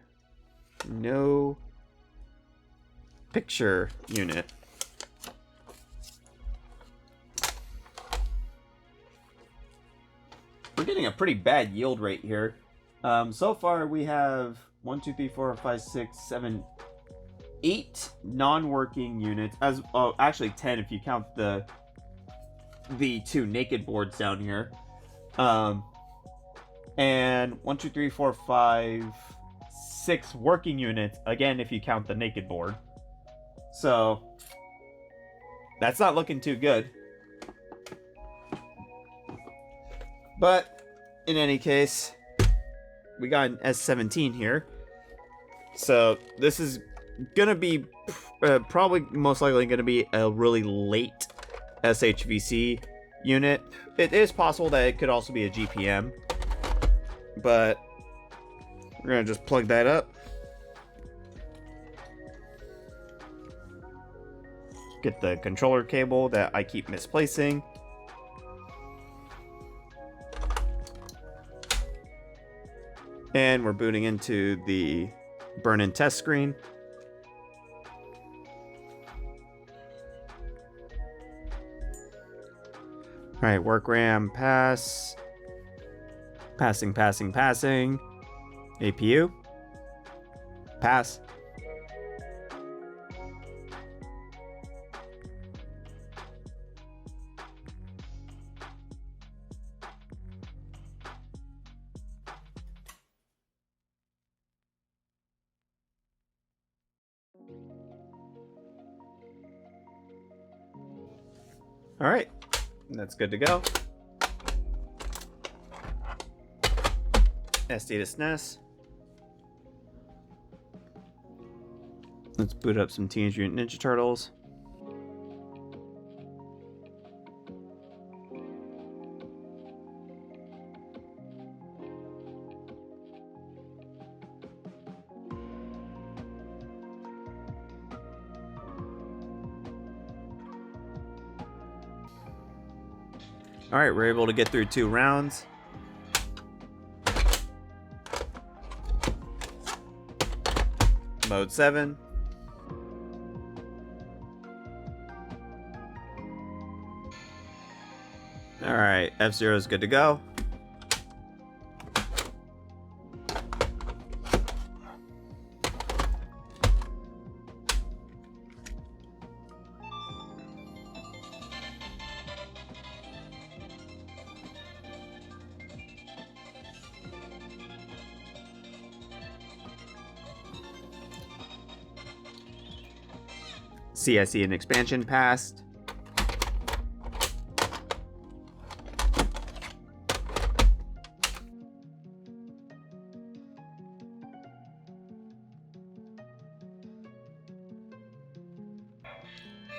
no picture unit. We're getting a pretty bad yield rate here. So far we have 1, 2, 3, 4, 5, 6, 7, 8 non-working units. Actually 10 if you count the 2 naked boards down here. And 1, 2, 3, 4, 5, 6 working units, again if you count the naked board. So that's not looking too good. But in any case, we got an S17 here. So this is gonna be probably most likely gonna be a really late SHVC unit. It is possible that it could also be a GPM, but we're gonna just plug that up. Get the controller cable that I keep misplacing. And we're booting into the burn-in test screen. Alright, work RAM, pass. Passing. APU. Pass. Alright, that's good to go. SD to SNES. Let's boot up some Teenage Mutant Ninja Turtles. All right, we're able to get through 2 rounds. Mode 7. All right, F-Zero is good to go. CSE and expansion passed.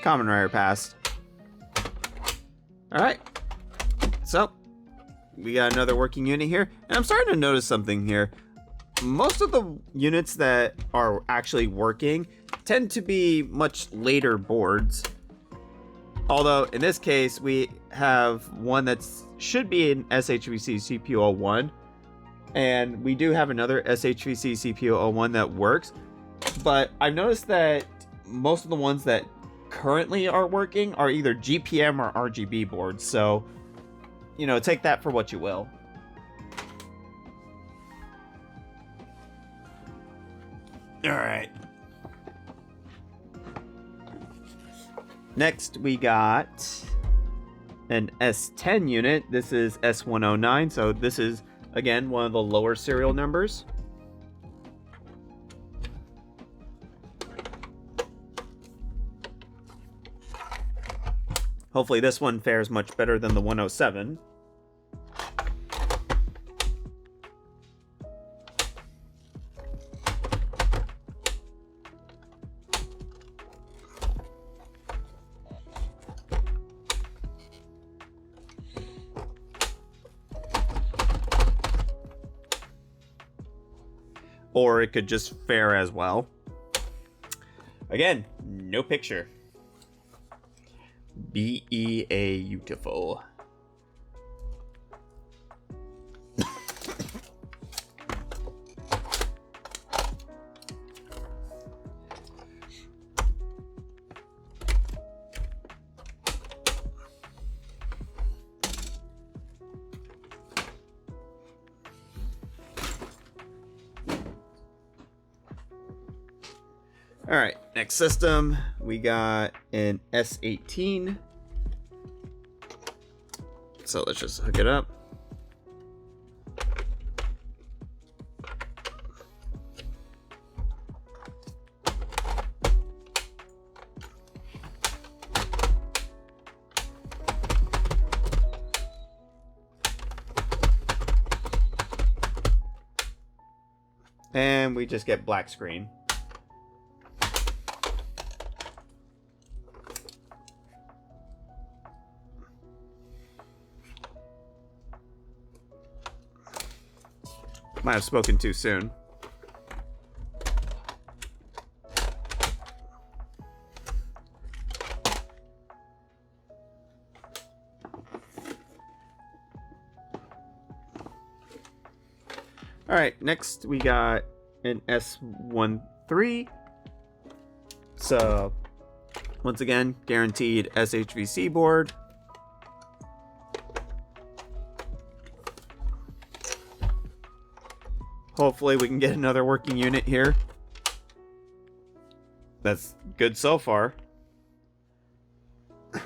Common Rare passed. Alright. So, we got another working unit here. And I'm starting to notice something here. Most of the units that are actually working tend to be much later boards. Although, in this case, we have one that should be an SHVC CPU 01. And we do have another SHVC CPU 01 that works. But I've noticed that most of the ones that currently are working are either GPM or RGB boards. So, you know, take that for what you will. All right. Next, we got an S10 unit. This is S109, so this is, again, one of the lower serial numbers. Hopefully this one fares much better than the 107. Or it could just fare as well. Again, no picture. Beautiful. All right, next system, we got an S18. So let's just hook it up. And we just get black screen. Might have spoken too soon. All right, next we got an S13. So, once again, guaranteed SHVC board. Hopefully we can get another working unit here. That's good so far. All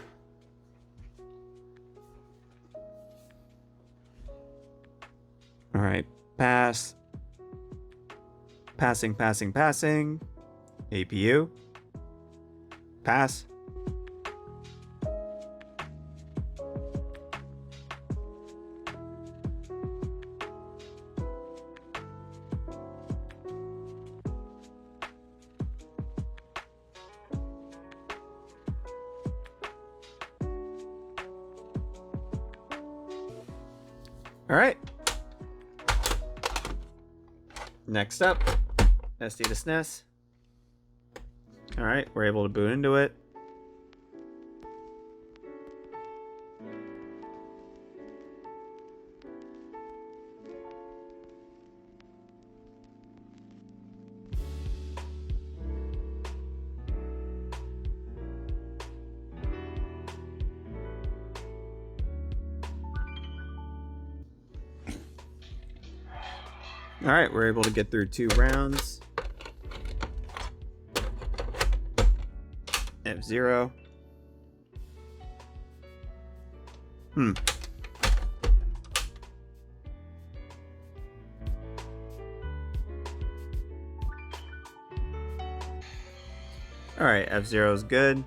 right, pass. Passing, passing, passing. APU. Pass. All right. Next up, SD to SNES. All right, we're able to boot into it. All right, we're able to get through 2 rounds. F-Zero. All right, F-Zero's good.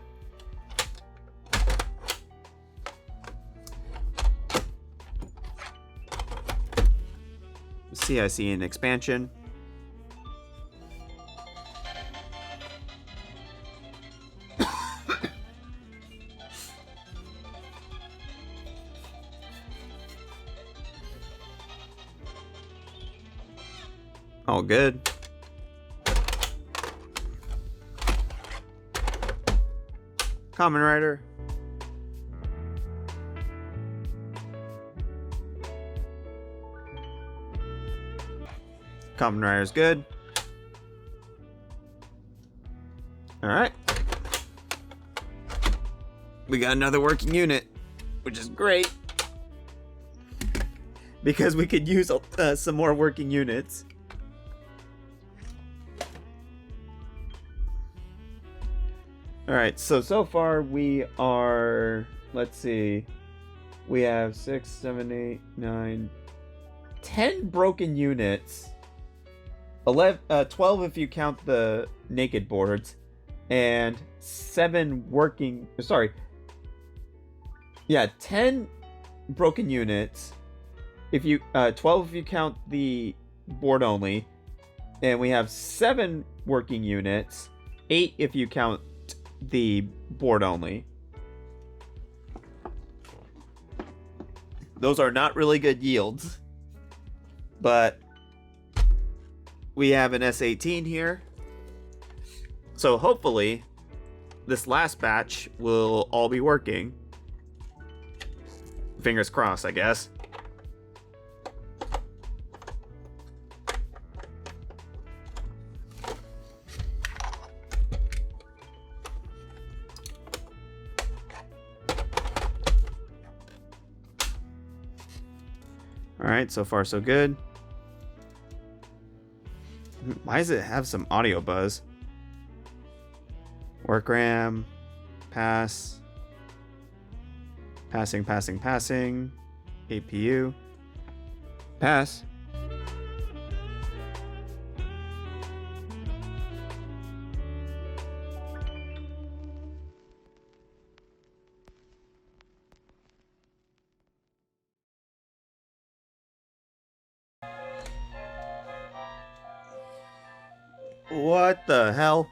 I see an expansion. All good. Kamen Rider. Kamen Rider's good. Alright. We got another working unit, which is great. Because we could use some more working units. Alright, so far we are, let's see, we have 6, 7, 8, 9, 10 broken units. 12 if you count the naked boards, and 7 working, 10 broken units. If you 12 if you count the board only, and we have 7 working units, 8 if you count the board only. Those are not really good yields, but we have an S18 here. So hopefully this last batch will all be working. Fingers crossed, I guess. All right, so far so good. Why does it have some audio buzz? Work RAM, pass, passing, APU, pass. What the hell?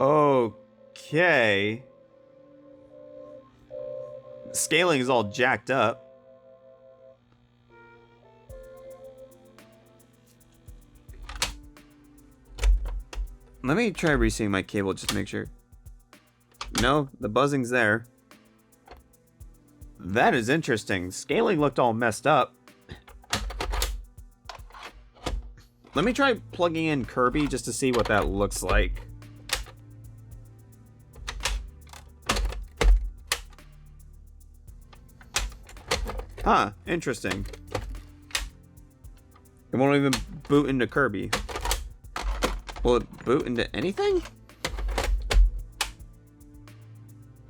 Okay. Scaling is all jacked up. Let me try reseeing my cable just to make sure. No, the buzzing's there. That is interesting. Scaling looked all messed up. Let me try plugging in Kirby just to see what that looks like. Huh, interesting. It won't even boot into Kirby. Will it boot into anything?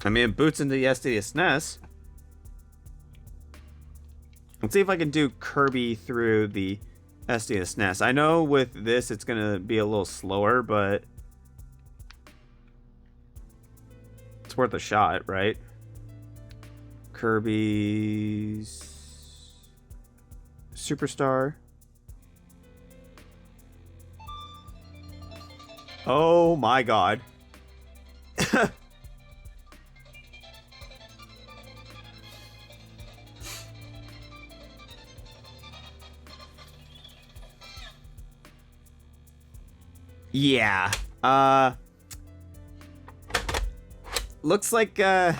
I mean, it boots into the SD SNES. Let's see if I can do Kirby through the SD SNES. I know with this it's gonna be a little slower, but it's worth a shot, right? Kirby's Superstar. Oh my god. Yeah. Looks like, I've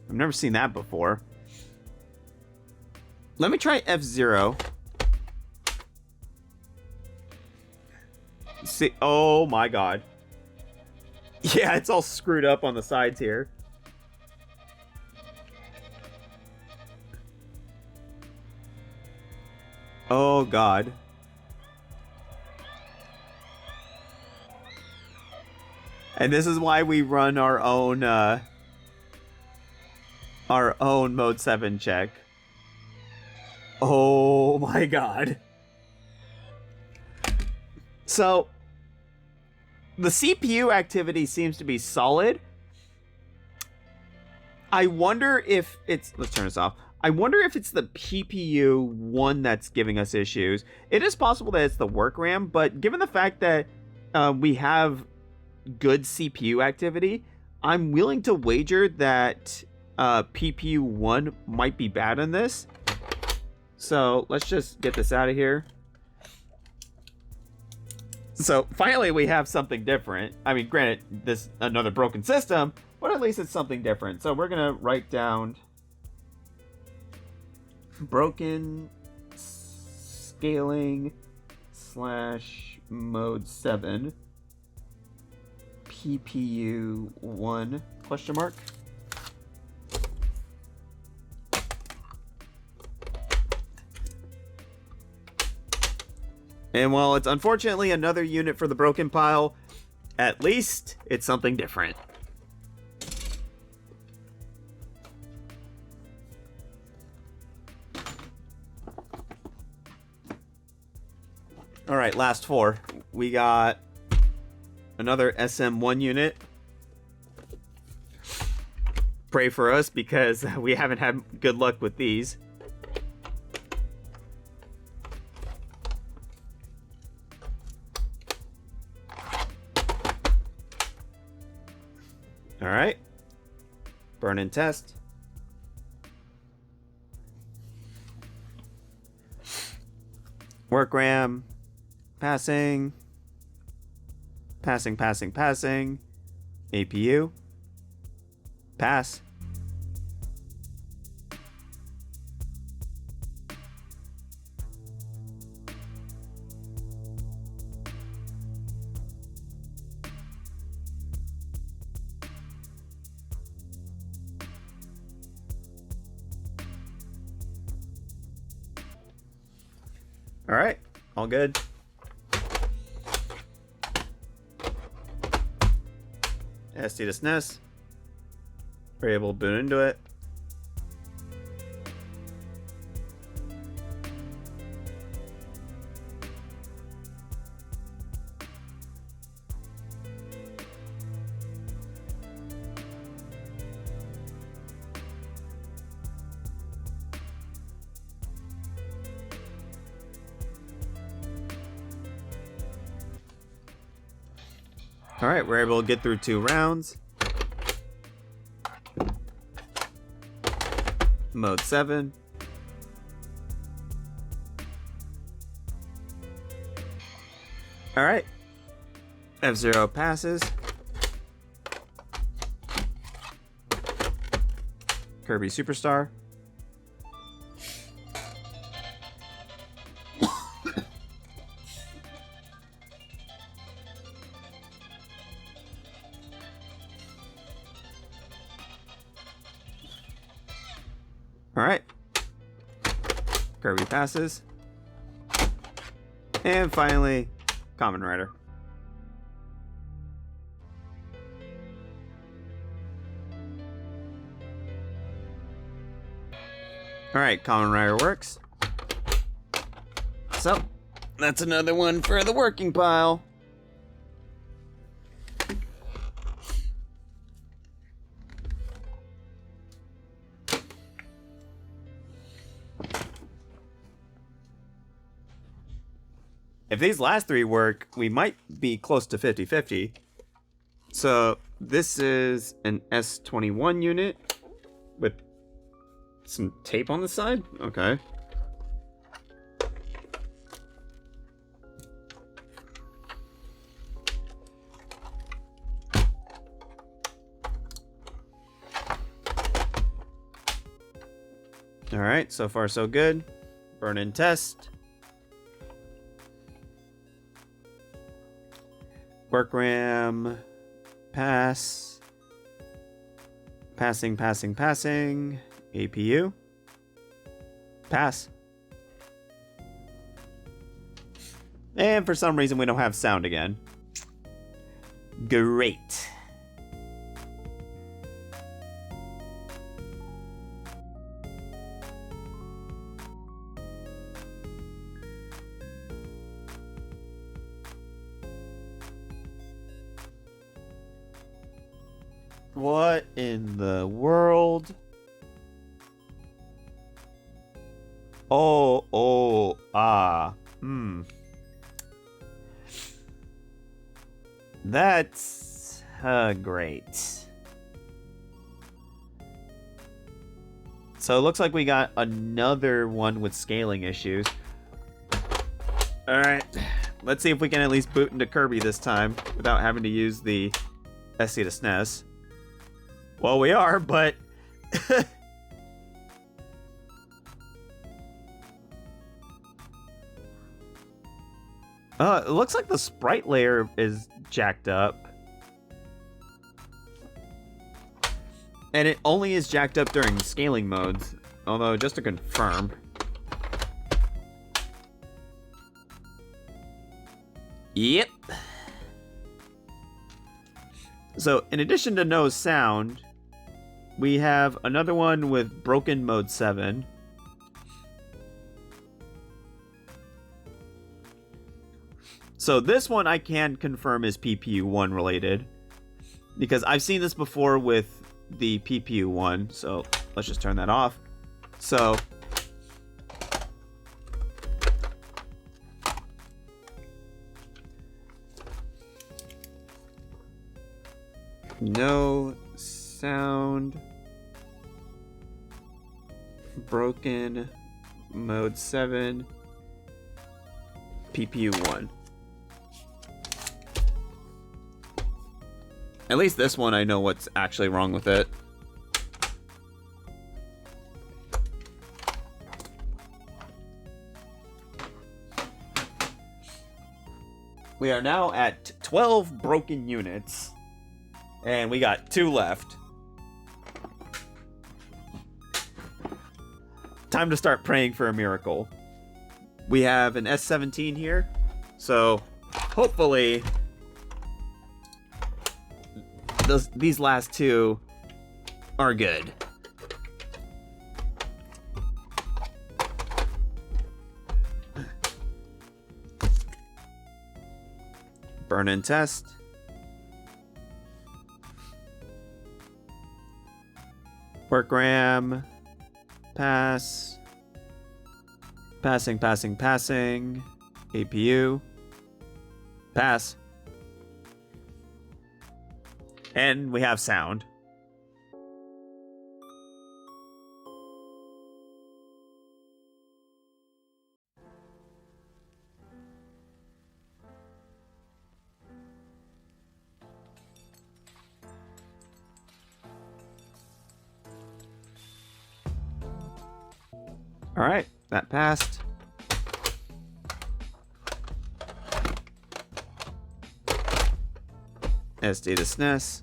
never seen that before. Let me try F0. See, oh my god. Yeah, it's all screwed up on the sides here. Oh god. And this is why we run our own mode 7 check. Oh my god. So the CPU activity seems to be solid. I wonder if it's, let's turn this off. I wonder if it's the PPU one that's giving us issues. It is possible that it's the work RAM, but given the fact that we have good CPU activity, I'm willing to wager that PPU 1 might be bad in this. So let's just get this out of here. So finally we have something different. I mean, granted, this another broken system, but at least it's something different. So we're gonna write down broken scaling / mode 7 PPU 1 question mark. And while it's unfortunately another unit for the broken pile, at least it's something different. All right, last 4. We got another SM1 unit. Pray for us because we haven't had good luck with these. All right. Burn and test. Work RAM. Passing. Passing. APU. Pass. All right, all good. SD to SNES. We're able to boot into it. All right, we're able to get through 2 rounds. Mode 7. All right. F0 passes. Kirby Superstar. All right. Kirby passes. And finally, Kamen Rider. All right, Kamen Rider works. So, that's another one for the working pile. If these last 3 work, we might be close to 50-50. So this is an S21 unit with some tape on the side. Okay. Alright, so far so good. Burn and test. Work RAM. Pass. Passing. APU. Pass. And for some reason we don't have sound again. Great. What in the world? That's great. So it looks like we got another one with scaling issues. Alright, let's see if we can at least boot into Kirby this time without having to use the SC to SNES. Well, we are, but... it looks like the sprite layer is jacked up. And it only is jacked up during scaling modes. Although, just to confirm... Yep. So, in addition to no sound, we have another one with broken mode 7. So this one I can confirm is PPU1 related, because I've seen this before with the PPU1, so let's just turn that off. So... no sound, broken mode 7, PPU1. At least this one I know what's actually wrong with it. We are now at 12 broken units. And we got 2 left. Time to start praying for a miracle. We have an S17 here. So, hopefully, these last 2 are good. Burn and test. Work RAM. Pass. Passing. APU. Pass. And we have sound. All right, that passed. SD to SNES.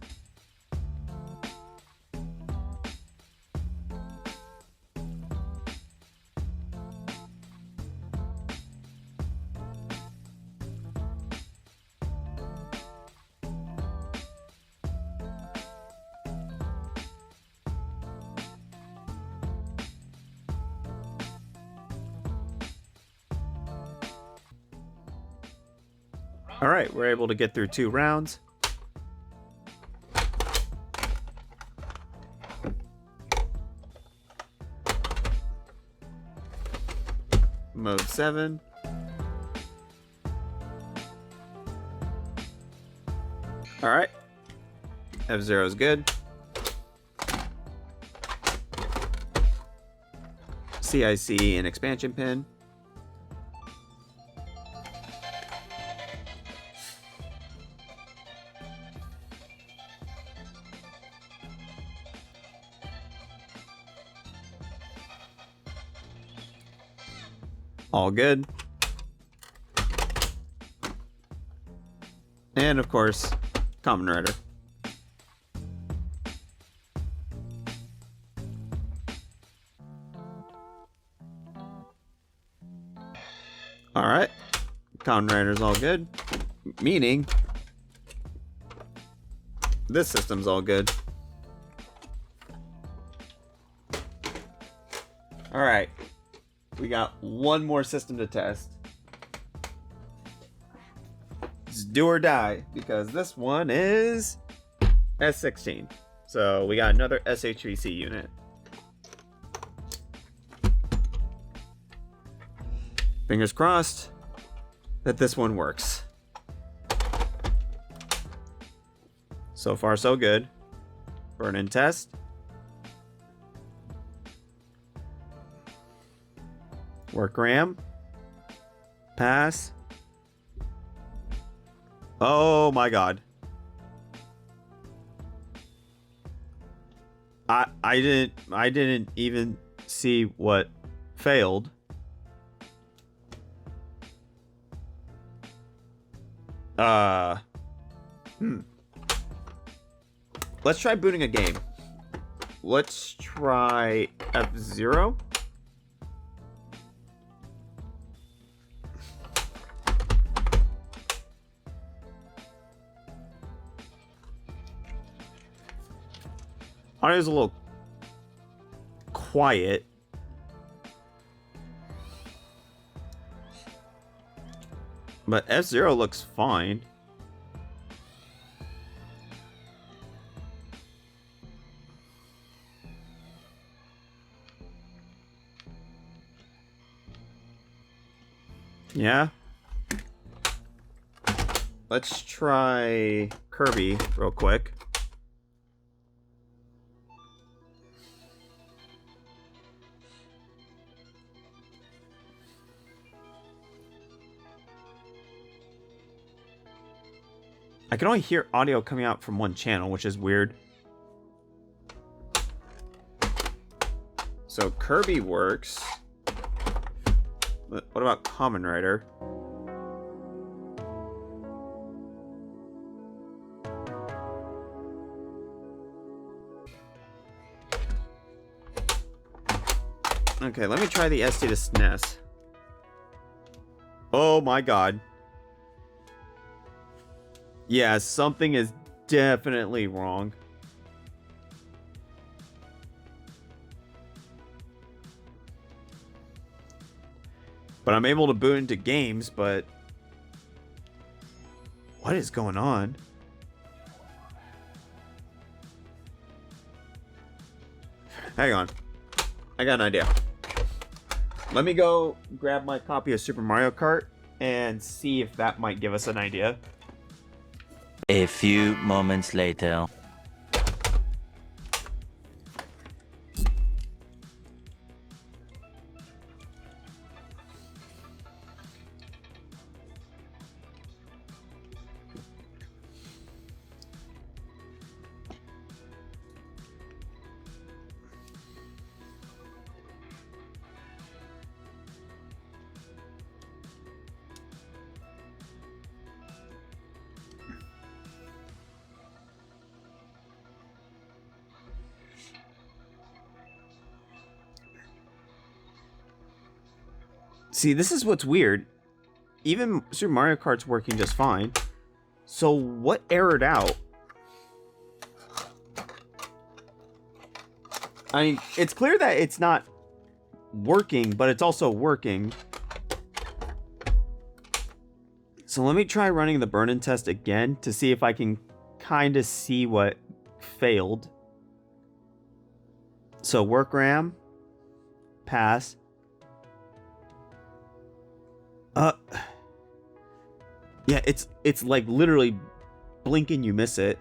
All right, we're able to get through 2 rounds. Mode 7. All right. F0 is good. CIC and expansion pin. All good. And of course, Kamen Rider. Alright. Kamen Rider's all good. Meaning, this system's all good. Alright. We got one more system to test. It's do or die, because this one is S16. So we got another SHVC unit. Fingers crossed that this one works. So far, so good. Burn and test. Work RAM. Pass. Oh my god. I didn't even see what failed. Let's try booting a game. Let's try F-Zero. Audio's a little quiet. But F-Zero looks fine. Yeah. Let's try Kirby real quick. I can only hear audio coming out from one channel, which is weird. So Kirby works. What about Kamen Rider? Okay, let me try the SD to SNES. Oh my god. Yeah, something is definitely wrong. But I'm able to boot into games, but what is going on? Hang on. I got an idea. Let me go grab my copy of Super Mario Kart and see if that might give us an idea. A few moments later. See, this is what's weird. Even Super Mario Kart's working just fine. So what errored out? I mean, it's clear that it's not working, but it's also working. So let me try running the burn-in test again to see if I can kind of see what failed. So work RAM, pass. Yeah, it's like literally blink and you miss it.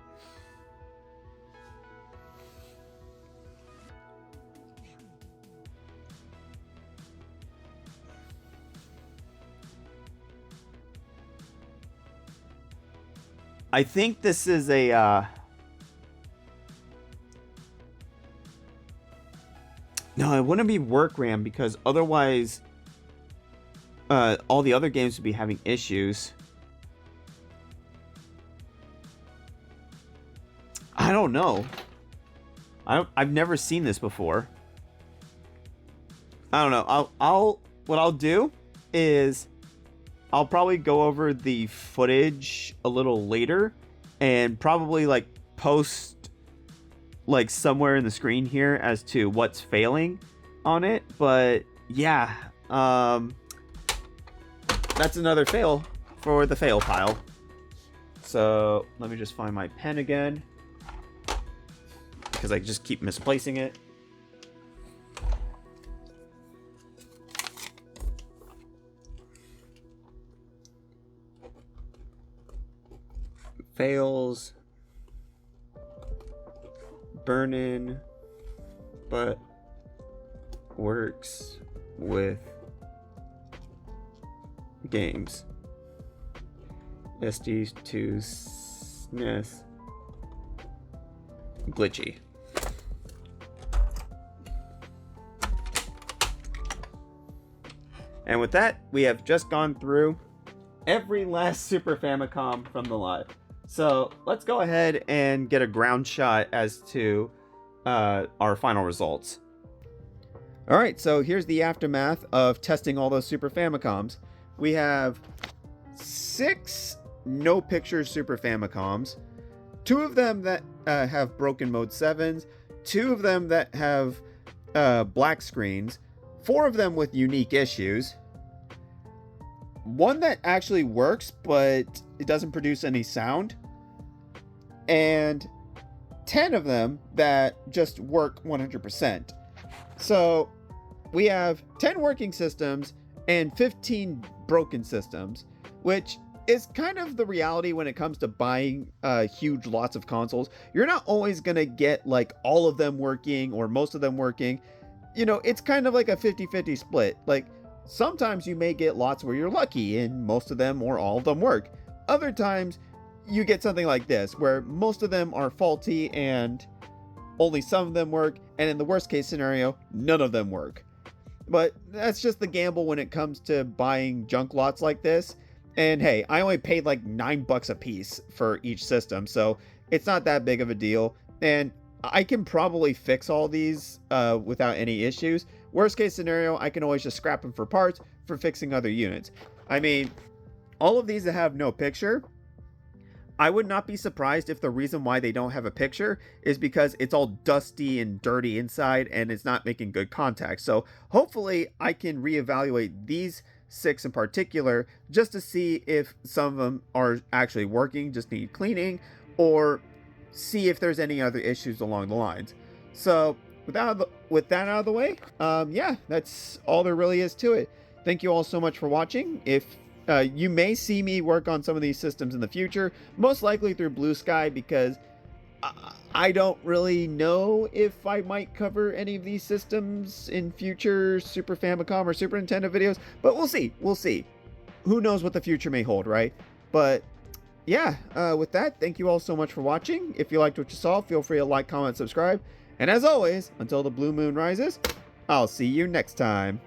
I think this is a no, it wouldn't be work RAM because otherwise all the other games would be having issues. I don't know. I've never seen this before. I don't know. What I'll do is I'll probably go over the footage a little later and probably like post like somewhere in the screen here as to what's failing on it. But yeah, that's another fail for the fail pile. So let me just find my pen again, because I just keep misplacing it. Fails. Burn-in, but works with games. SD2 SNES glitchy. And with that, we have just gone through every last Super Famicom from the live. So let's go ahead and get a ground shot as to our final results. All right, so here's the aftermath of testing all those Super Famicoms. We have 6 no picture Super Famicoms, 2 of them that have broken mode 7s, 2 of them that have black screens, 4 of them with unique issues, 1 that actually works but it doesn't produce any sound, and 10 of them that just work 100%. So we have 10 working systems and 15 broken systems, which is kind of the reality when it comes to buying huge lots of consoles. You're not always gonna get like all of them working or most of them working. You know, it's kind of like a 50-50 split. Like sometimes you may get lots where you're lucky and most of them or all of them work. Other times you get something like this where most of them are faulty and only some of them work, and in the worst case scenario, none of them work. But that's just the gamble when it comes to buying junk lots like this. And hey, I only paid like $9 a piece for each system, so it's not that big of a deal. And I can probably fix all these without any issues. Worst case scenario, I can always just scrap them for parts for fixing other units. I mean, all of these that have no picture, I would not be surprised if the reason why they don't have a picture is because it's all dusty and dirty inside and it's not making good contact. So hopefully I can reevaluate these 6 in particular just to see if some of them are actually working, just need cleaning, or see if there's any other issues along the lines. So with that out of the way, yeah, that's all there really is to it. Thank you all so much for watching. If you may see me work on some of these systems in the future, most likely through Blue Sky, because I don't really know if I might cover any of these systems in future Super Famicom or Super Nintendo videos, but we'll see. We'll see. Who knows what the future may hold, right? But yeah, with that, thank you all so much for watching. If you liked what you saw, feel free to like, comment, subscribe. And as always, until the blue moon rises, I'll see you next time.